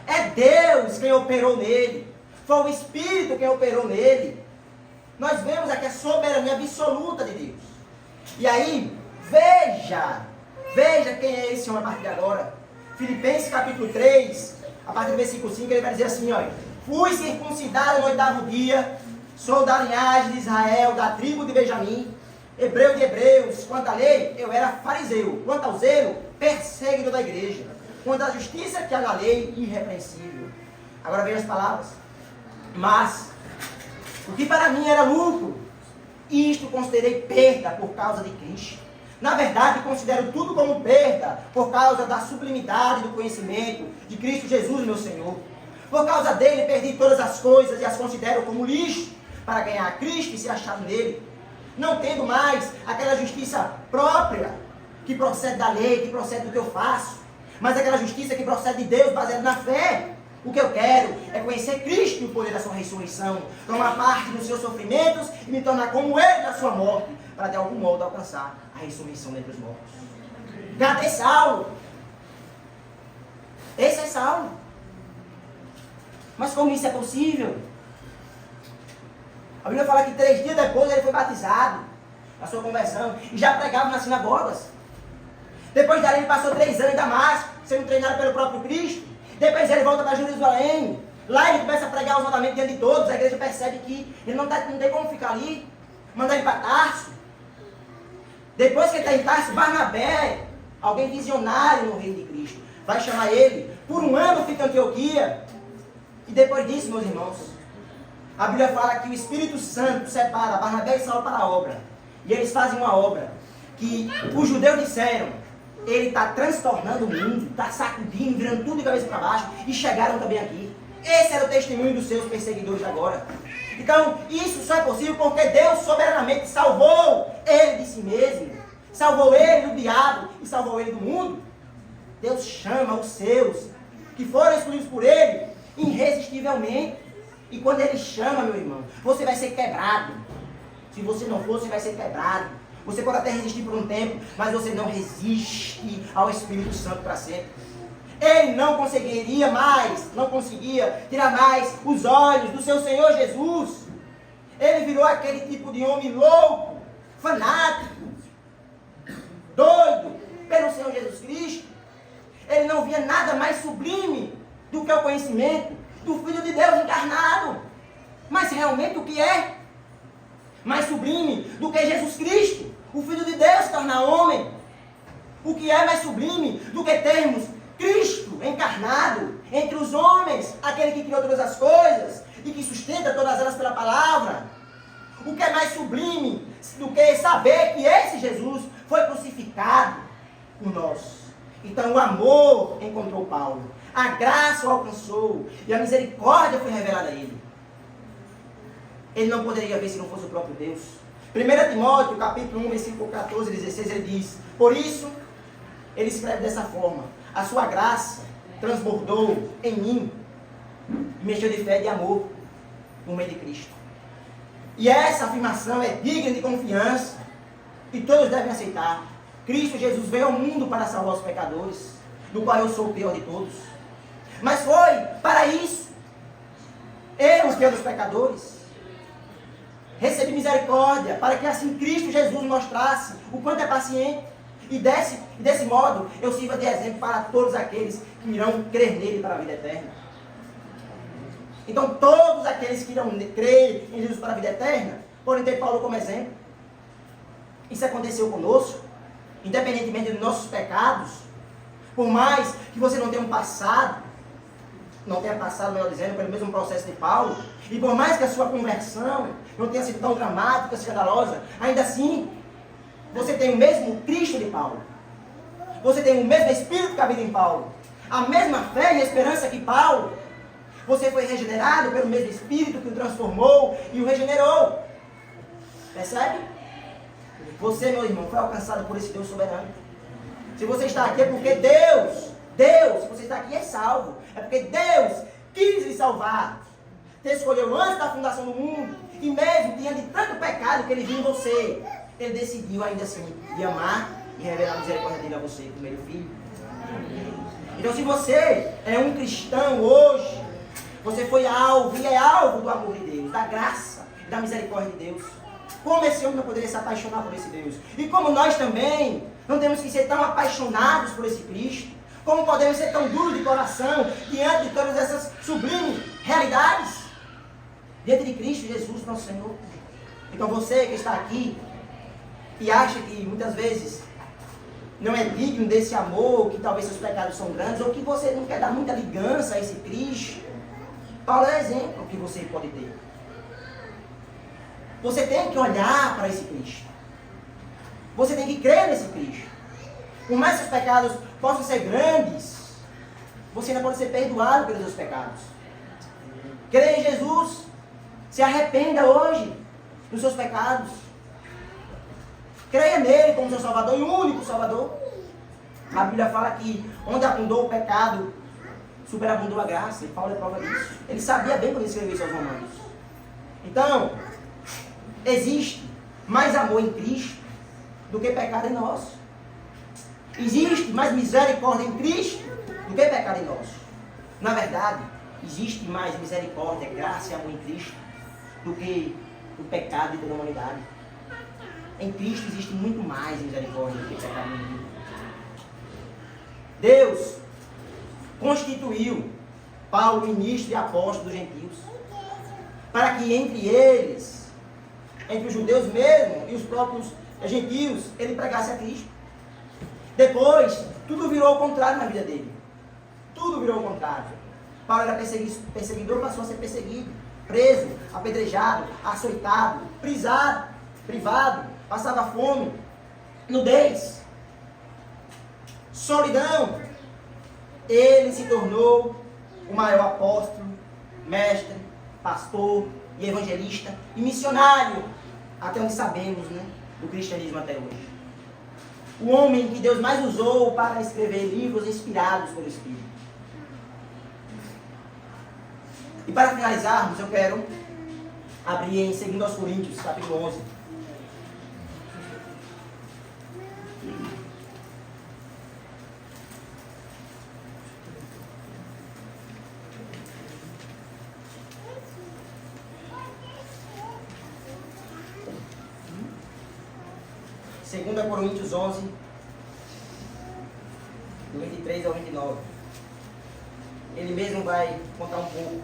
É Deus quem operou nele. Foi o Espírito quem operou nele. Nós vemos aqui a soberania absoluta de Deus. E aí, veja quem é esse homem a partir de agora. Filipenses capítulo 3, a partir do versículo 5, ele vai dizer assim, olha: fui circuncidado no 8º dia, sou da linhagem de Israel, da tribo de Benjamim, hebreu de hebreus, quanto à lei, eu era fariseu, quanto ao zelo, perseguidor da igreja, quanto à justiça que há na lei, irrepreensível. Agora veja as palavras. Mas, o que para mim era lucro, isto considerei perda por causa de Cristo. Na verdade, considero tudo como perda por causa da sublimidade do conhecimento de Cristo Jesus, meu Senhor. Por causa dele, perdi todas as coisas e as considero como lixo para ganhar a Cristo e ser achado nele. Não tendo mais aquela justiça própria que procede da lei, que procede do que eu faço, mas aquela justiça que procede de Deus, baseada na fé. O que eu quero é conhecer Cristo e o poder da sua ressurreição, tomar parte nos seus sofrimentos e me tornar como ele na sua morte, para de algum modo alcançar a ressurreição dentre os mortos. Cadê Saulo? Esse é Saulo. Mas como isso é possível? A Bíblia fala que 3 dias depois ele foi batizado, na sua conversão, e já pregava nas sinagogas. Depois dali ele passou 3 anos em Damasco, sendo treinado pelo próprio Cristo. Depois ele volta para Jerusalém. Lá ele começa a pregar os mandamentos diante de todos. A igreja percebe que ele não tem como ficar ali. Manda ele para Tarso. Depois que ele está em Tarso, Barnabé, alguém visionário no reino de Cristo, vai chamar ele. Por 1 ano fica em Antioquia. E depois disso, meus irmãos, a Bíblia fala que o Espírito Santo separa Barnabé e Saulo para a obra. E eles fazem uma obra que os judeus disseram: ele está transtornando o mundo, está sacudindo, virando tudo de cabeça para baixo, e chegaram também aqui. Esse era o testemunho dos seus perseguidores agora. Então, isso só é possível porque Deus soberanamente salvou ele de si mesmo, salvou ele do diabo e salvou ele do mundo. Deus chama os seus, que foram escolhidos por ele, irresistivelmente. E quando ele chama, meu irmão, você vai ser quebrado. Se você não for, você vai ser quebrado. Você pode até resistir por um tempo, mas você não resiste ao Espírito Santo para sempre. Ele não conseguia tirar mais os olhos do seu Senhor Jesus. Ele virou aquele tipo de homem louco, fanático, doido pelo Senhor Jesus Cristo. Ele não via nada mais sublime do que o conhecimento do Filho de Deus encarnado. Mas realmente o que é mais sublime do que Jesus Cristo, o Filho de Deus, se tornar homem? O que é mais sublime do que termos Cristo encarnado entre os homens, aquele que criou todas as coisas e que sustenta todas elas pela palavra? O que é mais sublime do que saber que esse Jesus foi crucificado por nós? Então o amor encontrou Paulo, a graça o alcançou e a misericórdia foi revelada a ele. Ele não poderia ver se não fosse o próprio Deus. 1 Timóteo, capítulo 1, versículo 14 e 16, ele diz: por isso, ele escreve dessa forma: a sua graça transbordou em mim e me encheu de fé e de amor por meio de Cristo. E essa afirmação é digna de confiança e todos devem aceitar. Cristo Jesus veio ao mundo para salvar os pecadores, do qual eu sou o pior de todos. Mas foi para isso, eu, o pior dos pecadores, recebi misericórdia, para que assim Cristo Jesus mostrasse o quanto é paciente. E desse modo, eu sirva de exemplo para todos aqueles que irão crer nele para a vida eterna. Então, todos aqueles que irão crer em Jesus para a vida eterna, podem ter Paulo como exemplo. Isso aconteceu conosco, independentemente dos nossos pecados. Por mais que você não tenha passado, melhor dizendo, pelo mesmo processo de Paulo, e por mais que a sua conversão não tenha sido tão dramática, escandalosa, ainda assim, você tem o mesmo Cristo de Paulo. Você tem o mesmo Espírito que habita em Paulo. A mesma fé e esperança que Paulo. Você foi regenerado pelo mesmo Espírito que o transformou e o regenerou. Percebe? Você, meu irmão, foi alcançado por esse Deus soberano. Se você está aqui é porque Deus, se você está aqui é salvo. É porque Deus quis lhe salvar. Te escolheu antes da fundação do mundo. E mesmo diante de tanto pecado que ele viu em você, ele decidiu ainda assim de amar e revelar a misericórdia dele a você, primeiro filho. Então, se você é um cristão hoje, você foi alvo e é alvo do amor de Deus, da graça e da misericórdia de Deus. Como esse homem não poderia se apaixonar por esse Deus? E como nós também não temos que ser tão apaixonados por esse Cristo? Como podemos ser tão duros de coração diante de todas essas sublimes realidades? Diante de Cristo Jesus, nosso Senhor. Então você que está aqui e acha que muitas vezes não é digno desse amor, que talvez seus pecados são grandes, ou que você não quer dar muita ligança a esse Cristo, Paulo é exemplo que você pode ter. Você tem que olhar para esse Cristo. Você tem que crer nesse Cristo. Por mais que os pecados possam ser grandes, você ainda pode ser perdoado pelos seus pecados. Creia em Jesus. Se arrependa hoje dos seus pecados. Creia nele como seu Salvador e único Salvador. A Bíblia fala que onde abundou o pecado, superabundou a graça. E Paulo é prova disso. Ele sabia bem quando escreveu isso aos Romanos. Então, existe mais amor em Cristo do que pecado em nós. Existe mais misericórdia em Cristo do que pecado em nós. Na verdade, existe mais misericórdia, graça e amor em Cristo do que o pecado de toda a humanidade. Em Cristo existe muito mais misericórdia do que pecado no mundo. Deus constituiu Paulo ministro e apóstolo dos gentios, para que entre eles, entre os judeus mesmo e os próprios gentios, ele pregasse a Cristo. Depois, tudo virou ao contrário na vida dele. Tudo virou ao contrário. Paulo era perseguidor, passou a ser perseguido, preso, apedrejado, açoitado, privado, passava fome, nudez, solidão. Ele se tornou o maior apóstolo, mestre, pastor e evangelista e missionário, até onde sabemos, né, do cristianismo até hoje. O homem que Deus mais usou para escrever livros inspirados pelo Espírito. E para finalizarmos, eu quero abrir em 2 Coríntios, capítulo 11. Segunda Coríntios 11, do 23 ao 29. Ele mesmo vai contar um pouco.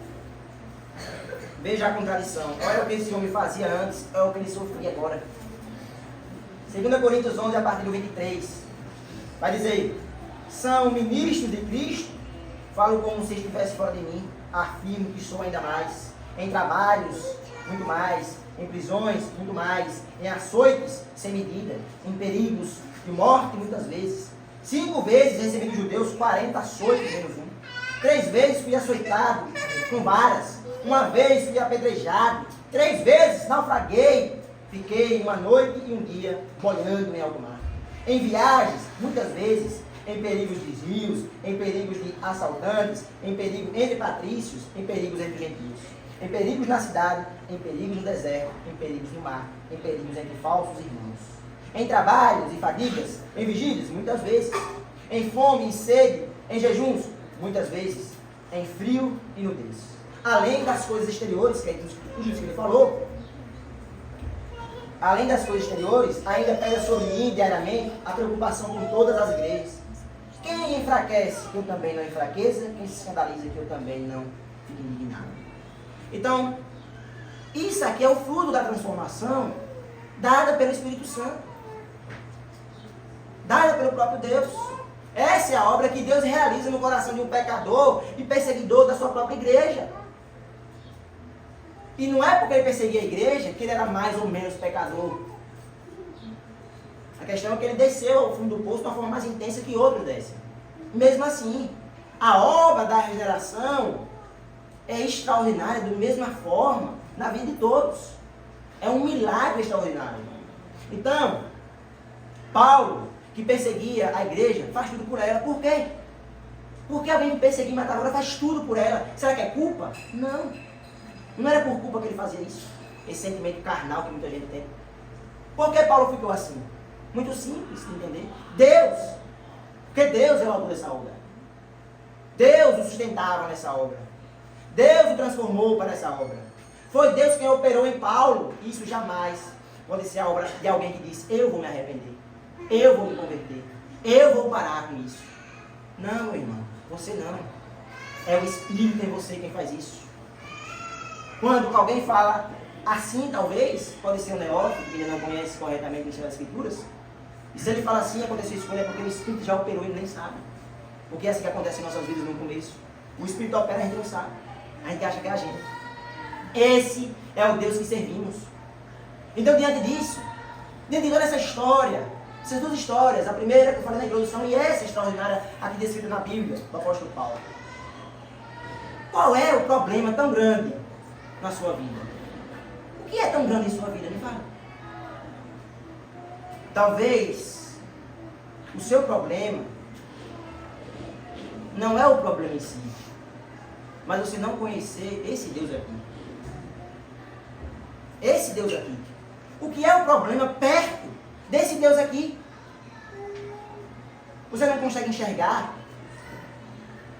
Veja a contradição. Olha o que esse homem fazia antes, olha o que ele sofria agora. 2 Coríntios 11, a partir do 23. Vai dizer: são ministros de Cristo? Falo como se estivesse fora de mim. Afirmo que sou ainda mais. Em trabalhos, muito mais. Em prisões, muito mais. Em açoites, sem medida. Em perigos de morte, muitas vezes. 5 vezes recebi dos judeus 40 açoites menos 1. 3 vezes fui açoitado com varas. 1 vez fui apedrejado. 3 vezes naufraguei. Fiquei 1 noite e 1 dia boiando em alto mar. Em viagens, muitas vezes, em perigos de rios, em perigos de assaltantes, em perigo entre patrícios, em perigos entre gentios. Em perigos na cidade, em perigos no deserto, em perigos no mar, em perigos entre falsos irmãos. Em trabalhos e fadigas, em vigílias, muitas vezes. Em fome e sede, em jejuns, muitas vezes. Em frio e nudez. Além das coisas exteriores, que é isso que ele falou, além das coisas exteriores, ainda pesa sobre mim diariamente a preocupação com todas as igrejas. Quem enfraquece, que eu também não enfraqueça. Quem se escandaliza, que eu também não fique indignado. Então, isso aqui é o fruto da transformação dada pelo Espírito Santo. Dada pelo próprio Deus. Essa é a obra que Deus realiza no coração de um pecador e perseguidor da sua própria igreja. E não é porque ele perseguia a igreja que ele era mais ou menos pecador. A questão é que ele desceu ao fundo do poço de uma forma mais intensa que outros descem. Mesmo assim, a obra da regeneração é extraordinária da mesma forma na vida de todos. É um milagre extraordinário. Então, Paulo, que perseguia a igreja, faz tudo por ela. Por quê? Porque alguém me perseguia e matava, agora faz tudo por ela. Será que é culpa? Não. Não era por culpa que ele fazia isso. Esse sentimento carnal que muita gente tem. Por que Paulo ficou assim? Muito simples de entender. Deus. Porque Deus é o autor dessa obra. Deus o sustentava nessa obra. Deus o transformou para essa obra. Foi Deus quem operou em Paulo. Isso jamais pode ser a obra de alguém que diz: eu vou me arrepender. Eu vou me converter. Eu vou parar com isso. Não, meu irmão. Você não. É o Espírito em você quem faz isso. Quando alguém fala assim, talvez, pode ser um neófito, que ele não conhece corretamente o ensino das Escrituras. E se ele fala assim, aconteceu isso com ele, é porque o Espírito já operou e ele nem sabe. Porque é assim que acontece em nossas vidas no começo. O Espírito opera e a gente não sabe. A gente acha que é a gente. Esse é o Deus que servimos. Então, diante disso, diante de toda essa história, essas duas histórias, a primeira que eu falei na introdução e essa extraordinária aqui descrita na Bíblia, do apóstolo Paulo. Qual é o problema tão grande na sua vida? O que é tão grande em sua vida? Me fala. Talvez o seu problema não é o problema em si, mas você não conhecer esse Deus aqui. Esse Deus aqui. O que é o problema perto desse Deus aqui? Você não consegue enxergar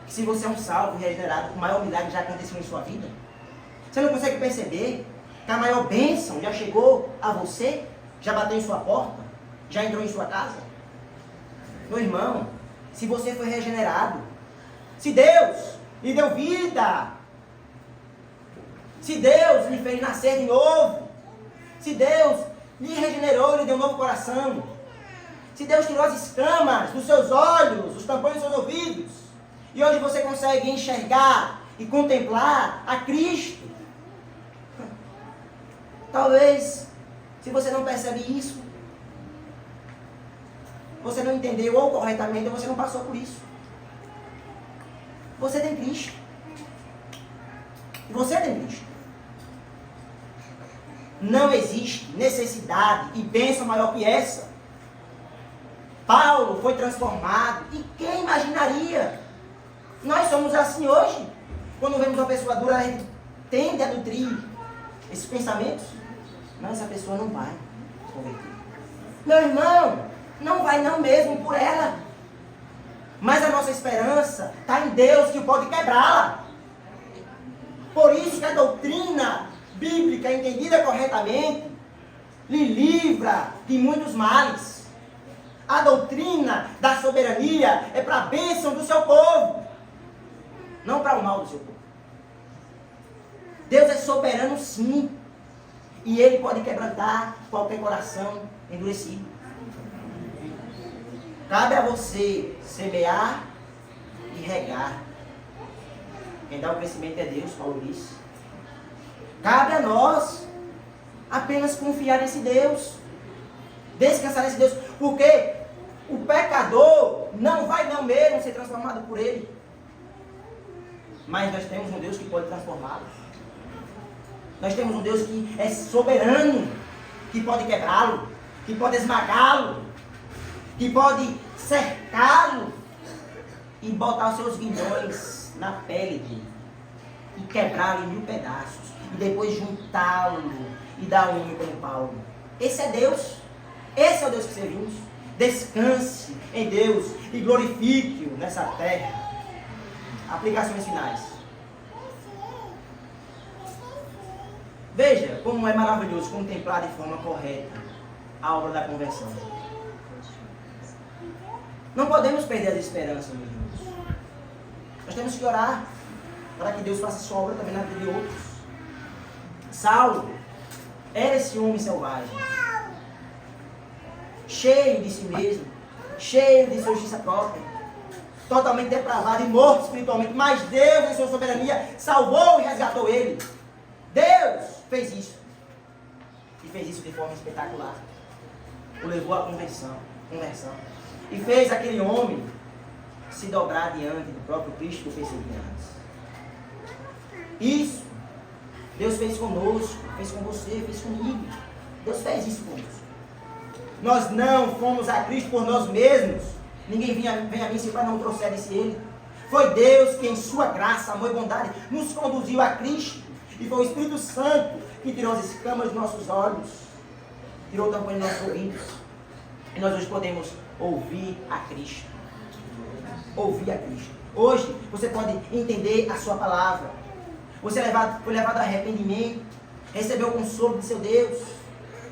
que se você é um salvo e regenerado, o maior milagre já aconteceu em sua vida? Você não consegue perceber que a maior bênção já chegou a você? Já bateu em sua porta? Já entrou em sua casa? Meu irmão, se você foi regenerado, se Deus lhe deu vida, se Deus lhe fez nascer de novo, se Deus lhe regenerou, lhe deu um novo coração, se Deus tirou as escamas dos seus olhos, os tampões dos seus ouvidos, e hoje você consegue enxergar e contemplar a Cristo. Talvez, se você não percebe isso, você não entendeu ou corretamente, ou você não passou por isso. Você tem Cristo. Você tem Cristo. Não existe necessidade e bênção maior que essa. Paulo foi transformado. E quem imaginaria? Nós somos assim hoje. Quando vemos uma pessoa dura, a gente tende a nutrir esses pensamentos. Mas essa pessoa não vai se converter. Meu irmão, não vai não mesmo por ela. Mas a nossa esperança está em Deus que pode quebrá-la. Por isso que a doutrina bíblica entendida corretamente lhe livra de muitos males. A doutrina da soberania é para a bênção do seu povo, não para o mal do seu povo. Deus é soberano sim, e Ele pode quebrantar qualquer coração endurecido. Cabe a você semear e regar. Quem dá o crescimento é Deus, Paulo disse. Cabe a nós apenas confiar nesse Deus, descansar nesse Deus, porque o pecador não vai não mesmo ser transformado por Ele. Mas nós temos um Deus que pode transformá-lo. Nós temos um Deus que é soberano, que pode quebrá-lo, que pode esmagá-lo, que pode cercá-lo e botar os seus guinões na pele dele e quebrá-lo em 1000 pedaços e depois juntá-lo e dar um homem como Paulo. Esse é Deus. Esse é o Deus que servimos. Descanse em Deus e glorifique-o nessa terra. Aplicações finais. Veja como é maravilhoso contemplar de forma correta a obra da conversão. Não podemos perder a esperança, meus irmãos. Nós temos que orar para que Deus faça sua obra também na vida de outros. Saulo era esse homem selvagem, cheio de si mesmo, cheio de sua justiça própria, totalmente depravado e morto espiritualmente, mas Deus, em sua soberania, salvou e resgatou ele. Deus fez isso. E fez isso de forma espetacular. O levou à conversão. E fez aquele homem se dobrar diante do próprio Cristo que eu percebi antes. Isso Deus fez conosco, fez com você, fez comigo. Deus fez isso conosco. Nós não fomos a Cristo por nós mesmos. Ninguém vem a mim se o Pai não trouxer-se Ele. Foi Deus que em sua graça, amor e bondade nos conduziu a Cristo. E foi o Espírito Santo que tirou as escamas dos nossos olhos, tirou o tampão dos nossos ouvidos. E nós hoje podemos ouvir a Cristo. Ouvir a Cristo. Hoje você pode entender a sua palavra. Você foi levado a arrependimento, recebeu o consolo de seu Deus.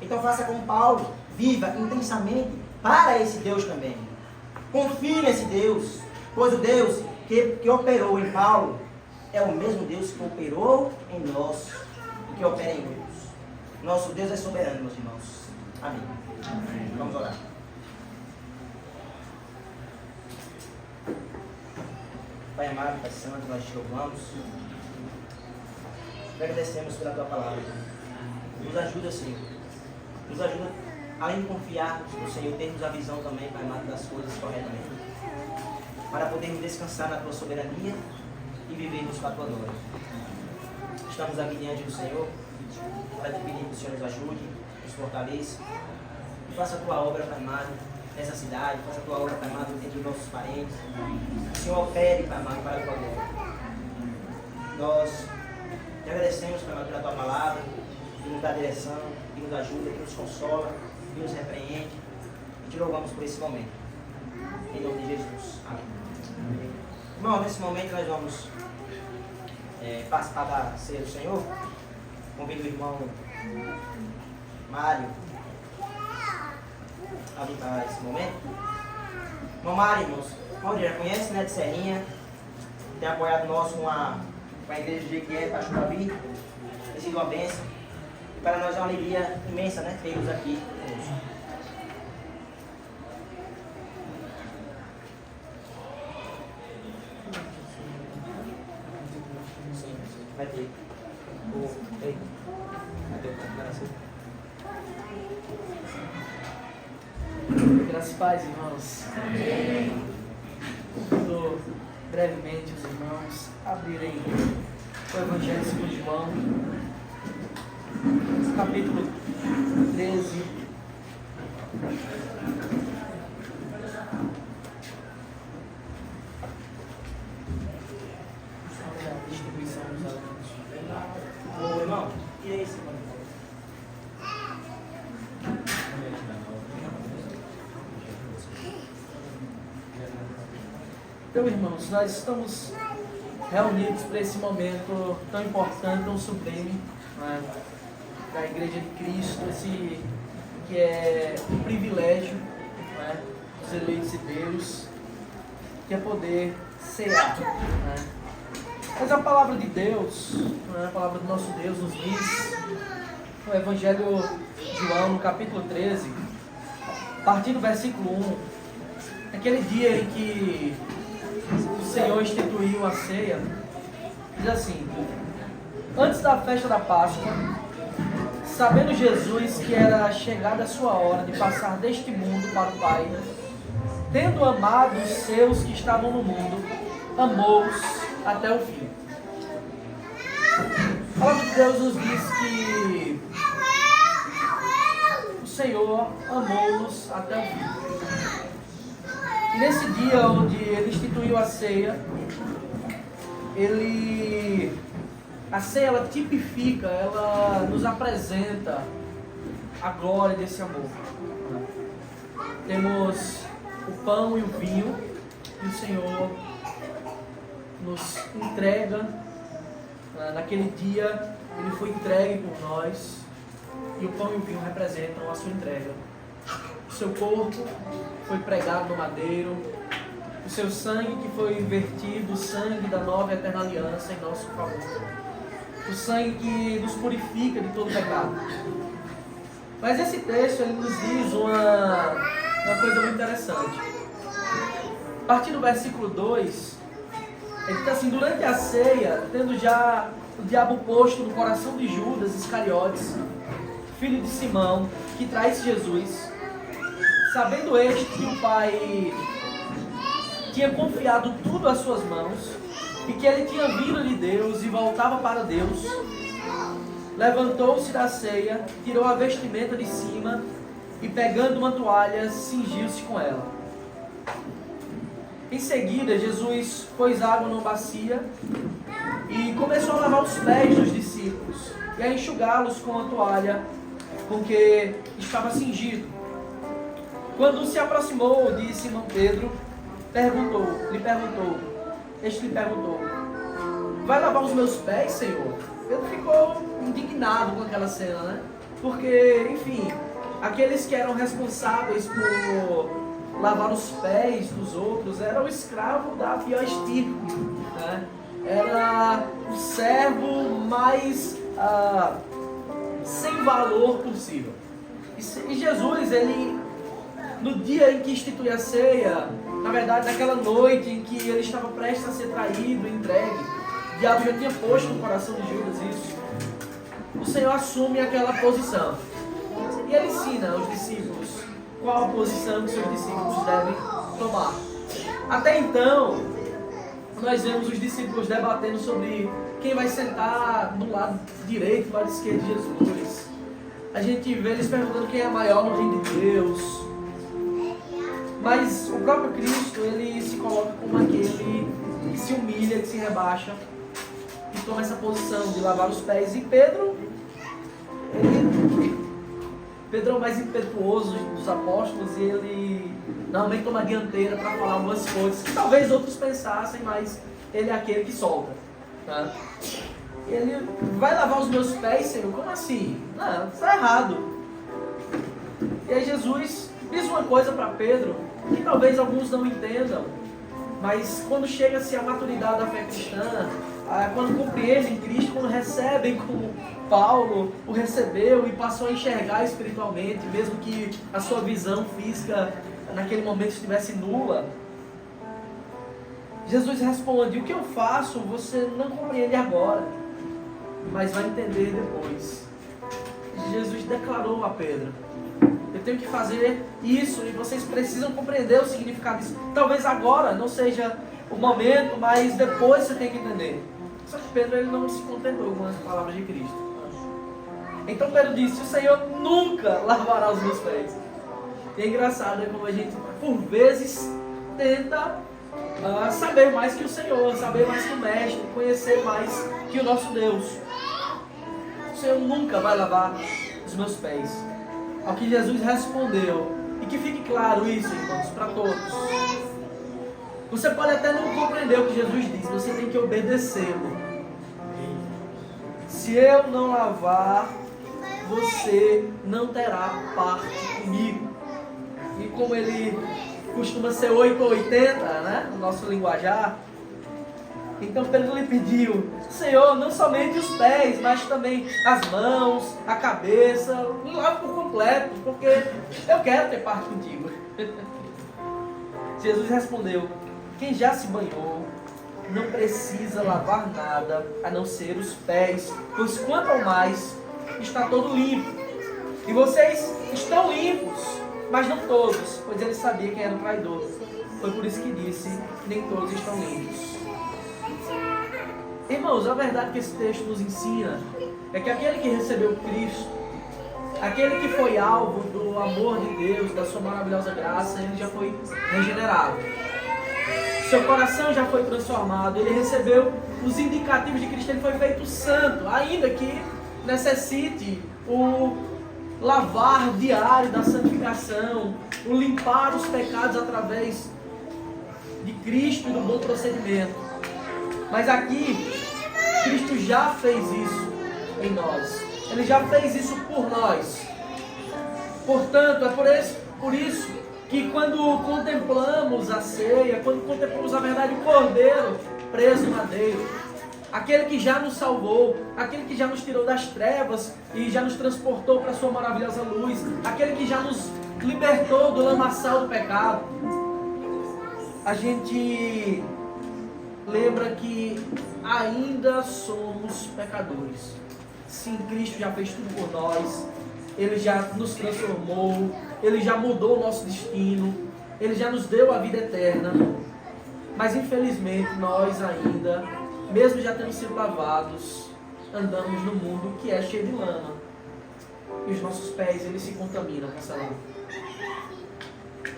Então faça como Paulo, viva intensamente para esse Deus também. Confie nesse Deus, pois o Deus que operou em Paulo é o mesmo Deus que operou em nós e que opera em outros. Nosso Deus é soberano, meus irmãos. Amém. Amém. Vamos orar. Pai amado, Pai santo, nós te louvamos. Te agradecemos pela tua palavra. Nos ajuda, Senhor. Nos ajuda, além de confiarmos no Senhor, termos a visão também, Pai amado, das coisas corretamente. Para podermos descansar na tua soberania e vivermos com a tua glória. Estamos aqui diante do Senhor para te pedir que o Senhor nos ajude, nos fortaleça e faça a tua obra, Pai amado, nessa cidade, faça a tua obra, Pai amado, entre os nossos parentes. O Senhor opere, Pai amado, para a tua glória. Nós te agradecemos, Pai amado, pela tua palavra, que nos dá direção, que nos ajuda, que nos consola, que nos repreende. E te louvamos por esse momento. Em nome de Jesus. Amém. Irmão, nesse momento nós vamos participar da ceia do Senhor. Convido o irmão Mário a vir para esse momento. Irmão Mário, irmãos, Mário já conhece, né, de Serrinha. Tem apoiado nosso com a igreja de Jequié, para Chucavi. Tem sido uma bênção. E para nós é uma alegria imensa, né, tê-los aqui conosco. Vai ter. Vai ter Graças a paz, irmãos. Convido brevemente os irmãos a abrirem o Evangelho segundo João, capítulo 13. A distribuição dos alunos. Ô, irmão, e aí, irmão? Então, irmãos, nós estamos reunidos para esse momento tão importante, tão sublime, né, da Igreja de Cristo, esse que é um privilégio, né, dos eleitos de Deus, que é poder cear. Né. Mas a palavra de Deus, né, a palavra do nosso Deus nos diz, no Evangelho de João, no capítulo 13, a partir do versículo 1, aquele dia em que o Senhor instituiu a ceia, diz assim: antes da festa da Páscoa, sabendo Jesus que era chegada a sua hora de passar deste mundo para o Pai, tendo amado os seus que estavam no mundo, amou-os até o fim. A palavra de Deus nos diz que o Senhor amou-nos até o fim. E nesse dia onde Ele instituiu a ceia, a ceia ela tipifica, ela nos apresenta a glória desse amor. Temos o pão e o vinho, e o Senhor nos entrega naquele dia ele foi entregue por nós, e o pão e o vinho representam a sua entrega. O seu corpo foi pregado no madeiro, o seu sangue que foi vertido, o sangue da nova e eterna aliança em nosso favor, o sangue que nos purifica de todo pecado. Mas esse texto ele nos diz uma coisa muito interessante. A partir do versículo 2, ele está assim: durante a ceia, tendo já o diabo posto no coração de Judas Iscariotes, filho de Simão, que traz Jesus, sabendo este que o Pai tinha confiado tudo às suas mãos, e que ele tinha vindo de Deus e voltava para Deus, levantou-se da ceia, tirou a vestimenta de cima e, pegando uma toalha, cingiu-se com ela. Em seguida, Jesus pôs água numa bacia e começou a lavar os pés dos discípulos e a enxugá-los com a toalha com que estava cingido. Quando se aproximou de Simão Pedro, este lhe perguntou: vai lavar os meus pés, Senhor? Pedro ficou indignado com aquela cena, né? Porque, enfim, aqueles que eram responsáveis por lavar os pés dos outros era o escravo da pior estirpe, né? Era o servo mais sem valor possível. E Jesus, ele, no dia em que institui a ceia, na verdade naquela noite em que ele estava prestes a ser traído, entregue, o diabo já tinha posto no coração de Judas isso, o Senhor assume aquela posição e ele ensina aos discípulos qual a posição que seus discípulos devem tomar. Até então, nós vemos os discípulos debatendo sobre quem vai sentar do lado direito, do lado esquerdo de Jesus. A gente vê eles perguntando quem é maior no reino de Deus. Mas o próprio Cristo, ele se coloca como aquele que se humilha, que se rebaixa e toma essa posição de lavar os pés. E Pedro é o mais impetuoso dos apóstolos e ele normalmente toma a dianteira para falar algumas coisas que talvez outros pensassem, mas ele é aquele que solta. Tá? Ele vai lavar os meus pés, Senhor? Como assim? Não, está errado. E aí Jesus diz uma coisa para Pedro que talvez alguns não entendam, mas quando chega-se à maturidade da fé cristã, quando compreendem Cristo, quando recebem como Paulo o recebeu e passou a enxergar espiritualmente, mesmo que a sua visão física naquele momento estivesse nula, Jesus responde: o que eu faço você não compreende agora, mas vai entender depois. Jesus declarou a Pedro: eu tenho que fazer isso e vocês precisam compreender o significado disso. Talvez agora não seja o momento, mas depois você tem que entender. Só que Pedro, ele não se contentou com as palavras de Cristo. Então Pedro disse: o Senhor nunca lavará os meus pés. E é engraçado, como a gente por vezes tenta saber mais que o Senhor, saber mais que o Mestre, conhecer mais que o nosso Deus. O Senhor nunca vai lavar os meus pés. Ao que Jesus respondeu, e que fique claro isso, irmãos, para todos. Você pode até não compreender o que Jesus diz, você tem que obedecê-lo. Se eu não lavar, você não terá parte comigo. E como ele costuma ser 8 ou 80, né, no nosso linguajar, então Pedro lhe pediu: Senhor, não somente os pés, mas também as mãos, a cabeça, me lave por completo, porque eu quero ter parte contigo. Jesus respondeu: quem já se banhou não precisa lavar nada a não ser os pés, pois quanto ao mais está todo limpo. E vocês estão limpos, mas não todos, pois ele sabia quem era o traidor. Foi por isso que disse: nem todos estão limpos. Irmãos, a verdade que esse texto nos ensina é que aquele que recebeu Cristo, aquele que foi alvo do amor de Deus, da sua maravilhosa graça, ele já foi regenerado. Seu coração já foi transformado, ele recebeu os indicativos de Cristo, ele foi feito santo, ainda que necessite o lavar diário da santificação, o limpar os pecados através de Cristo e do bom procedimento. Mas aqui, Cristo já fez isso. em nós. Ele já fez isso por nós. Portanto, é por isso que quando contemplamos a ceia, quando contemplamos a verdade, o Cordeiro preso no madeiro, aquele que já nos salvou, aquele que já nos tirou das trevas e já nos transportou para a sua maravilhosa luz, aquele que já nos libertou do lamaçal do pecado, a gente lembra que ainda somos pecadores. Sim, Cristo já fez tudo por nós. Ele já nos transformou. Ele já mudou o nosso destino. Ele já nos deu a vida eterna. Mas infelizmente nós ainda, mesmo já tendo sido lavados, andamos no mundo que é cheio de lama. E os nossos pés, eles se contaminam com essa lama.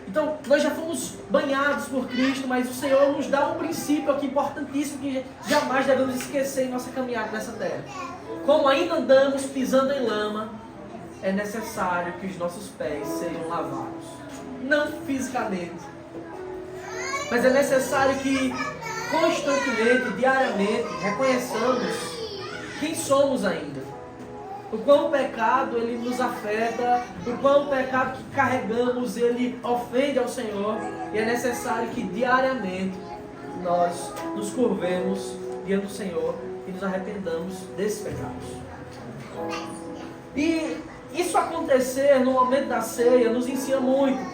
Então, nós já fomos banhados por Cristo, mas o Senhor nos dá um princípio aqui importantíssimo que jamais devemos esquecer em nossa caminhada nessa terra. Como ainda andamos pisando em lama, é necessário que os nossos pés sejam lavados. Não fisicamente, mas é necessário que constantemente, diariamente, reconheçamos quem somos ainda. O quão o pecado ele nos afeta, o quão o pecado que carregamos ele ofende ao Senhor, e é necessário que diariamente nós nos curvemos diante do Senhor e nos arrependamos desses pecados. E isso acontecer no momento da ceia nos ensina muito,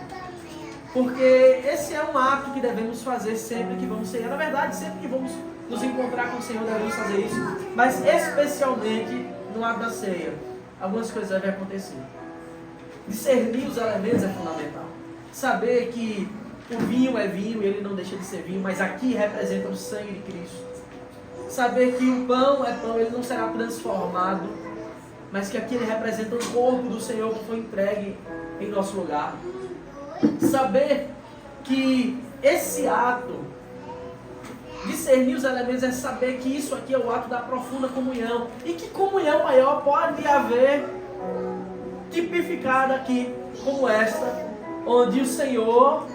porque esse é um ato que devemos fazer sempre que vamos ceiar. Na verdade, sempre que vamos nos encontrar com o Senhor, devemos fazer isso, mas especialmente no ato da ceia, algumas coisas devem acontecer. Discernir os elementos é fundamental. Saber que o vinho é vinho e ele não deixa de ser vinho, mas aqui representa o sangue de Cristo. Saber que o pão é pão, ele não será transformado, mas que aqui ele representa o corpo do Senhor que foi entregue em nosso lugar. Saber que esse ato, discernir os elementos, é saber que isso aqui é o ato da profunda comunhão. E que comunhão maior pode haver tipificada aqui como esta, onde o Senhor,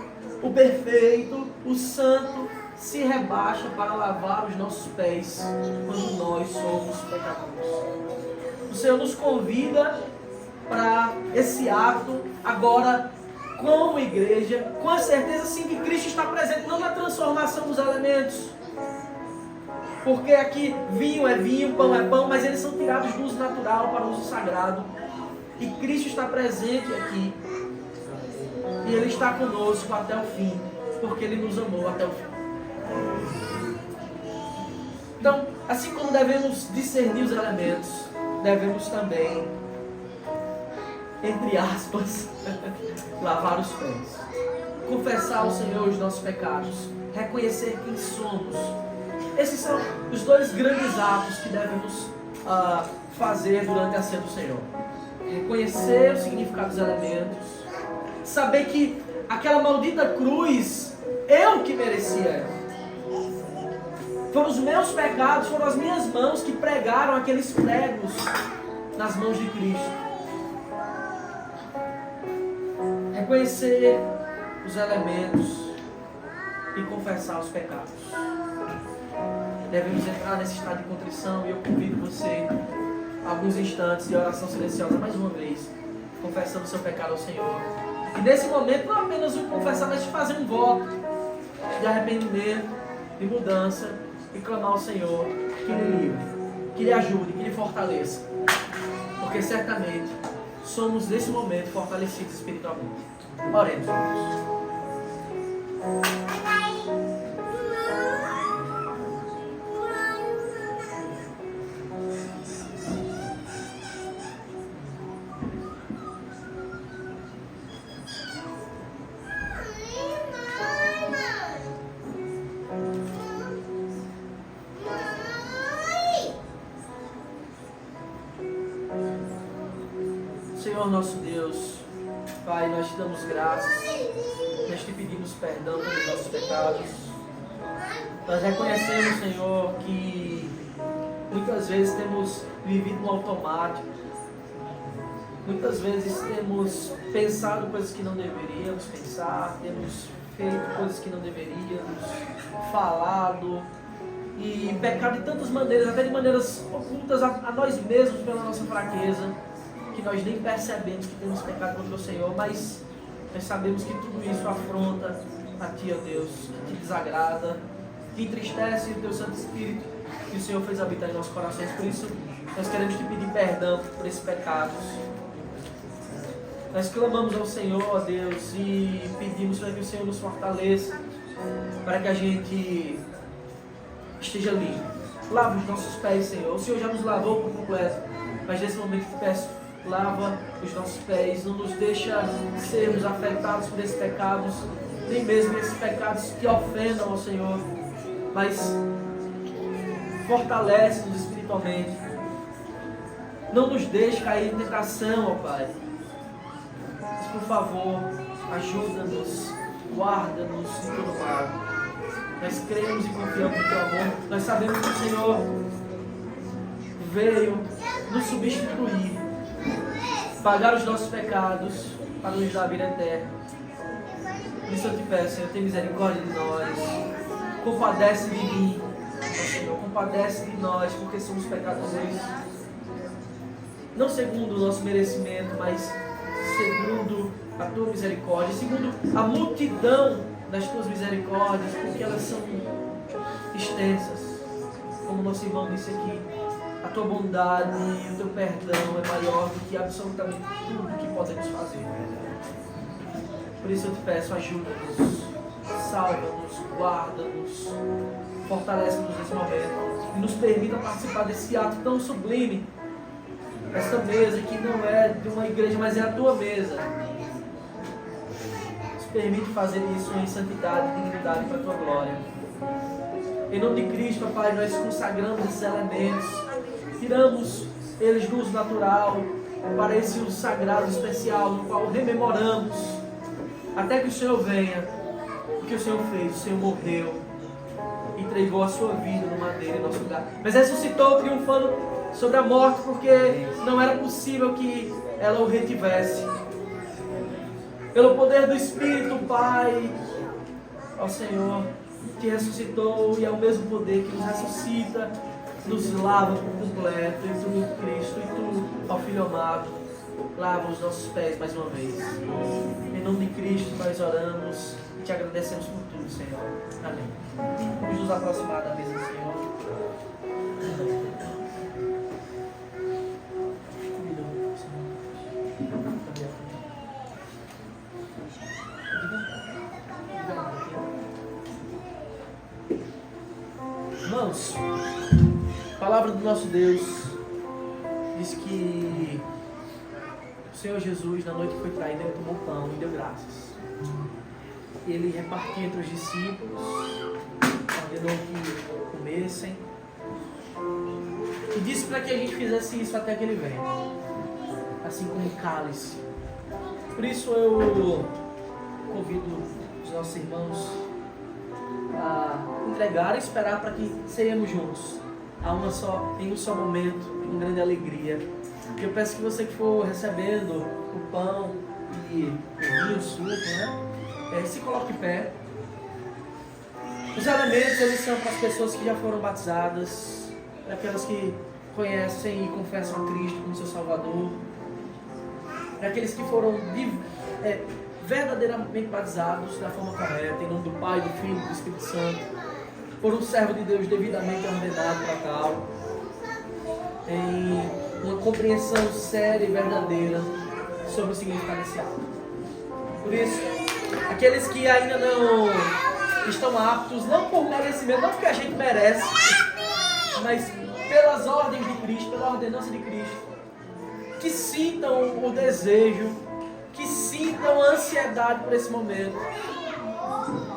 o perfeito, o santo, se rebaixa para lavar os nossos pés quando nós somos pecadores. O Senhor nos convida para esse ato agora como igreja, com a certeza sim que Cristo está presente, não na transformação dos elementos, porque aqui vinho é vinho, pão é pão, mas eles são tirados do uso natural para o uso sagrado, e Cristo está presente aqui, e Ele está conosco até o fim, porque Ele nos amou até o fim. Então, assim como devemos discernir os elementos, devemos também, entre aspas, lavar os pés, confessar ao Senhor os nossos pecados, reconhecer quem somos. Esses são os dois grandes atos que devemos fazer durante a ceia do Senhor. Reconhecer o significado dos elementos, saber que aquela maldita cruz, eu que merecia ela. Foram os meus pecados, foram as minhas mãos que pregaram aqueles pregos nas mãos de Cristo. Reconhecer os elementos e confessar os pecados. Devemos entrar nesse estado de contrição, e eu convido você a alguns instantes de oração silenciosa, mais uma vez, confessando o seu pecado ao Senhor. E nesse momento, não apenas o confessar, mas de fazer um voto de arrependimento, de mudança, e clamar ao Senhor que Ele livre, que Ele ajude, que Ele fortaleça. Porque certamente somos nesse momento fortalecidos espiritualmente. Oremos, irmãos. Senhor nosso Deus, Pai, nós te damos graças, nós te pedimos perdão pelos nossos pecados. Nós reconhecemos, Senhor, que muitas vezes temos vivido no automático, muitas vezes temos pensado coisas que não deveríamos pensar, temos feito coisas que não deveríamos, falado, e pecar de tantas maneiras, até de maneiras ocultas a nós mesmos pela nossa fraqueza, que nós nem percebemos que temos pecado contra o Senhor, mas nós sabemos que tudo isso afronta a Ti, ó Deus, que te desagrada, que entristece o Teu Santo Espírito que o Senhor fez habitar em nossos corações. Por isso, nós queremos Te pedir perdão por esses pecados. Nós clamamos ao Senhor, ó Deus, e pedimos para que o Senhor nos fortaleça, para que a gente esteja limpo. Lava os nossos pés, Senhor. O Senhor já nos lavou por completo, mas nesse momento te peço, lava os nossos pés, não nos deixa sermos afetados por esses pecados, nem mesmo esses pecados que ofendam ao Senhor, mas fortalece-nos espiritualmente. Não nos deixe cair em tentação, ó Pai. Mas, por favor, ajuda-nos, guarda-nos em todo mal. Nós cremos e confiamos no Teu amor. Nós sabemos que o Senhor veio nos substituir, pagar os nossos pecados para nos dar a vida eterna. Por isso eu te peço, Senhor, tenha misericórdia de nós. Compadece de mim, Senhor, compadece de nós, porque somos pecadores. Não segundo o nosso merecimento, mas segundo a Tua misericórdia, segundo a multidão das Tuas misericórdias, porque elas são extensas. Como nosso irmão disse aqui, a Tua bondade e o Teu perdão é maior do que absolutamente tudo que podemos fazer. Por isso eu te peço, ajuda-nos, salva-nos, guarda-nos, fortalece-nos nesse momento e nos permita participar desse ato tão sublime, esta mesa que não é de uma igreja, mas é a Tua mesa. Nos permite fazer isso em santidade e dignidade para a Tua glória. Em nome de Cristo, Pai, nós consagramos esses elementos, tiramos eles do uso natural para esse uso sagrado especial, no qual rememoramos até que o Senhor venha. O que o Senhor fez? O Senhor morreu, entregou a sua vida no madeiro em nosso lugar, mas ressuscitou triunfando sobre a morte, porque não era possível que ela o retivesse. Pelo poder do Espírito, Pai, ó Senhor, que ressuscitou, e é o mesmo poder que nos ressuscita, nos lava por completo. E Tu, Cristo, e Tu, ó Filho amado, lava os nossos pés mais uma vez. Em nome de Cristo nós oramos e Te agradecemos por tudo, Senhor. Amém. Vamos nos aproximar da mesa do Senhor. Irmãos, a palavra do nosso Deus diz que o Senhor Jesus, na noite que foi traído, Ele tomou pão e deu graças. Ele repartiu entre os discípulos, ordenou que comessem e disse para que a gente fizesse isso até que Ele venha, assim como o cálice. Por isso eu convido os nossos irmãos a entregar e esperar para que sejamos juntos em um só momento, com grande alegria. Eu peço que você que for recebendo o pão e o vinho, o suco, se coloque de pé. Os elementos, eles são para as pessoas que já foram batizadas, para aquelas que conhecem e confessam a Cristo como seu Salvador, para aqueles que foram verdadeiramente batizados da forma correta, em nome do Pai, do Filho e do Espírito Santo, por um servo de Deus devidamente ordenado para tal, em uma compreensão séria e verdadeira sobre o significado desse ato. Por isso, aqueles que ainda não estão aptos, não por merecimento, não porque a gente merece, mas pelas ordens de Cristo, pela ordenança de Cristo, que sintam o desejo, que sintam a ansiedade por esse momento,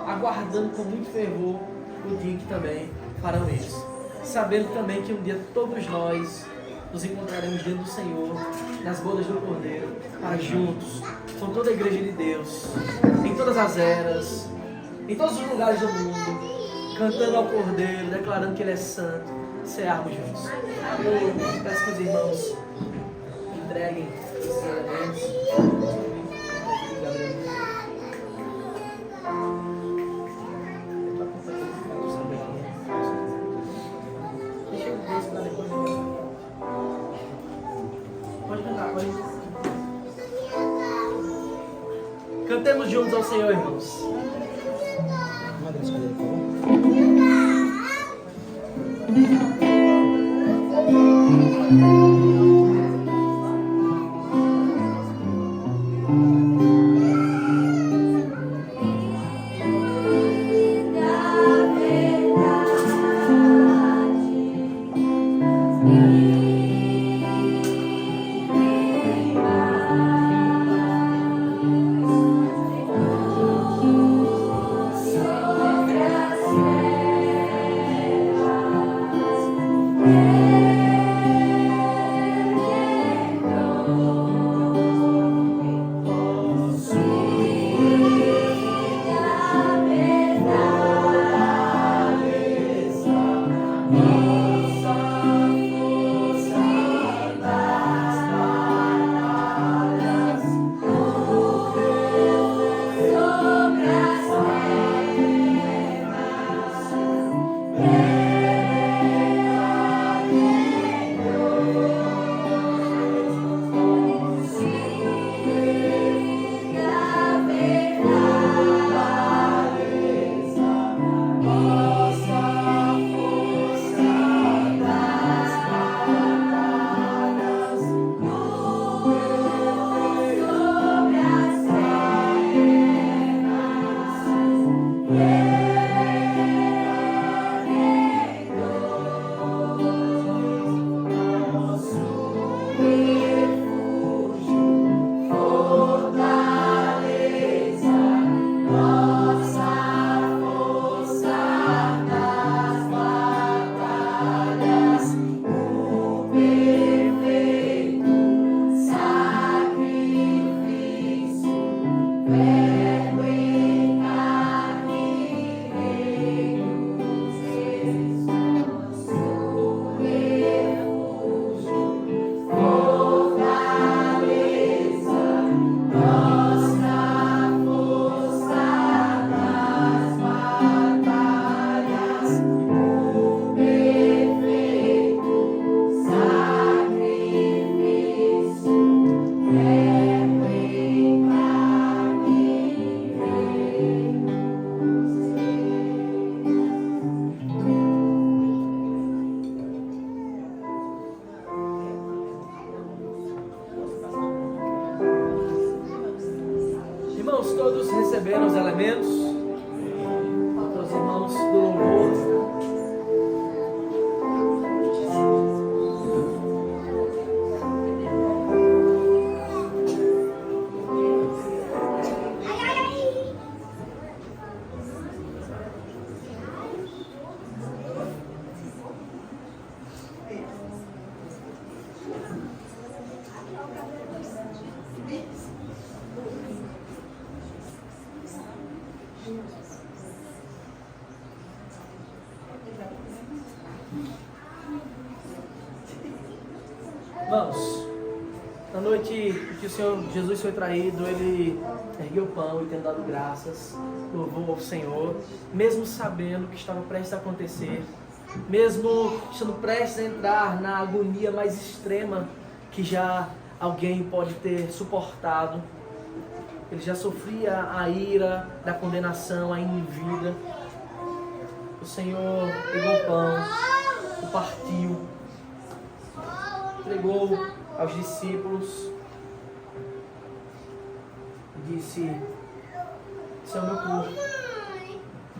aguardando com muito fervor o dia em que também farão isso, sabendo também que um dia todos nós nos encontraremos diante do Senhor, nas bodas do Cordeiro, para juntos, com toda a igreja de Deus, em todas as eras, em todos os lugares do mundo, cantando ao Cordeiro, declarando que Ele é santo, cearmos juntos. Eu peço que os irmãos entreguem esses elementos. Cantemos juntos ao Senhor, irmãos. Irmãos, todos receberam os elementos? Os irmãos do louvor. Irmãos, na noite que o Senhor Jesus foi traído, Ele ergueu o pão e tendo dado graças, louvou ao Senhor, mesmo sabendo o que estava prestes a acontecer, mesmo estando prestes a entrar na agonia mais extrema que já alguém pode ter suportado. Ele já sofria a ira da condenação ainda em vida. O Senhor pegou o pão, o partiu, entregou aos discípulos e disse: esse é o meu corpo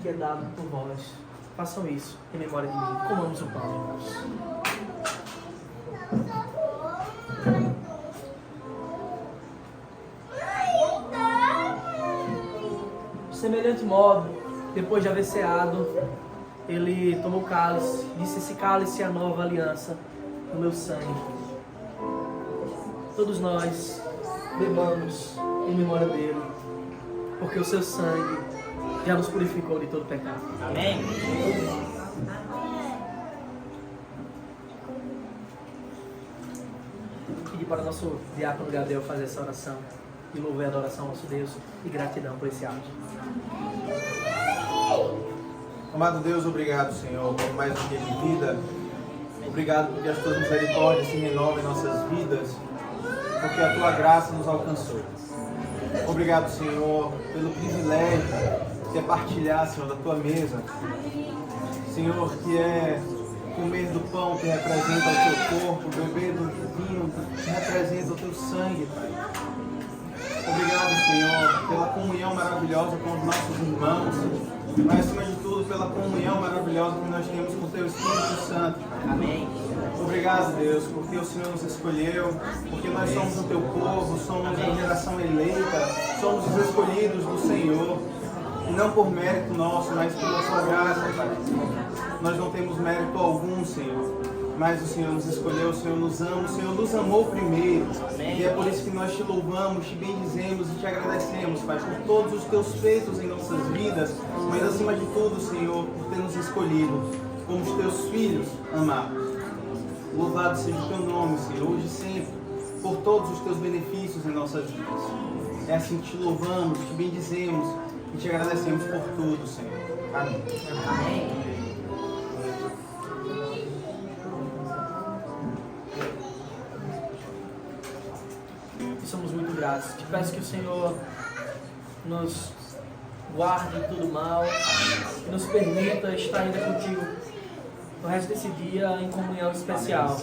que é dado por vós. Façam isso em memória de mim. Comamos o pão, irmãos. De semelhante modo, depois de haver ceado, ele tomou o cálice, disse: esse cálice é a nova aliança no meu sangue. Todos nós bebamos em memória dele, porque o seu sangue já nos purificou de todo pecado. Amém. Vou pedir para o nosso diácono Gabriel fazer essa oração de louvor e adoração ao nosso Deus e gratidão por esse áudio. Amado Deus, obrigado, Senhor, por mais um dia de vida. Obrigado porque as tuas misericórdias se renovam em nossas vidas, porque a tua graça nos alcançou. Obrigado, Senhor, pelo privilégio que é partilhar, Senhor, da tua mesa. Senhor, que é comer do pão que representa o teu corpo, beber do vinho que representa o teu sangue, Pai. Obrigado, Senhor, pela comunhão maravilhosa com os nossos irmãos, mas acima de tudo pela comunhão maravilhosa que nós temos com o teu Espírito Santo, Pai. Amém. Obrigado, Deus, porque o Senhor nos escolheu, porque nós somos o teu povo, somos a geração eleita, somos os escolhidos do Senhor, e não por mérito nosso, mas pela sua graça, Pai. Nós não temos mérito algum, Senhor, mas o Senhor nos escolheu, o Senhor nos ama, o Senhor nos amou primeiro, e é por isso que nós te louvamos, te bendizemos e te agradecemos, Pai, por todos os teus feitos em nossas vidas, mas acima de tudo, Senhor, por ter nos escolhido como os teus filhos amados. Louvado seja o teu nome, Senhor, hoje e sempre, por todos os teus benefícios em nossas vidas. É assim que te louvamos, te bendizemos e te agradecemos por tudo, Senhor. Amém. Amém. E somos muito gratos. Te peço que o Senhor nos guarde de todo mal e nos permita estar ainda contigo no resto desse dia em comunhão especial.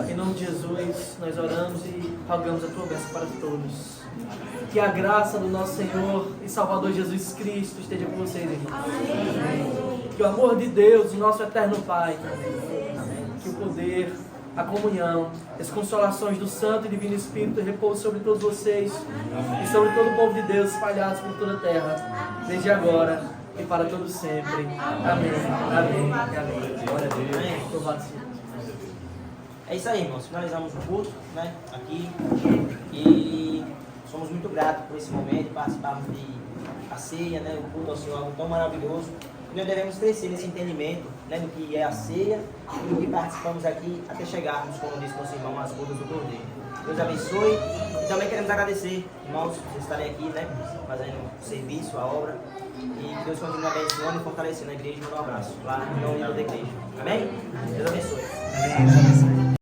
Em nome de Jesus, nós oramos e rogamos a tua bênção para todos. Que a graça do nosso Senhor e Salvador Jesus Cristo esteja com vocês, irmãos. Que o amor de Deus, o nosso eterno Pai, que o poder, a comunhão, as consolações do Santo e Divino Espírito repousem sobre todos vocês e sobre todo o povo de Deus espalhados por toda a terra, desde agora e para todo sempre. Amém. Amém. Amém. Glória a Deus. Amém. Louvado seja. É isso aí, irmãos. Finalizamos o culto, né? Aqui. E somos muito gratos por esse momento, participarmos da ceia, né? O culto ao Senhor, algo tão maravilhoso. E nós devemos crescer nesse entendimento, né? Do que é a ceia e do que participamos aqui até chegarmos, como disse nosso irmão, às bodas do Cordeiro. Deus abençoe. E também queremos agradecer, irmãos, por estarem aqui, né? Fazendo o serviço, a obra. E que Deus continue abençoando e fortalecendo a igreja. Um abraço lá no nome da igreja. Amém? Deus abençoe. Amém.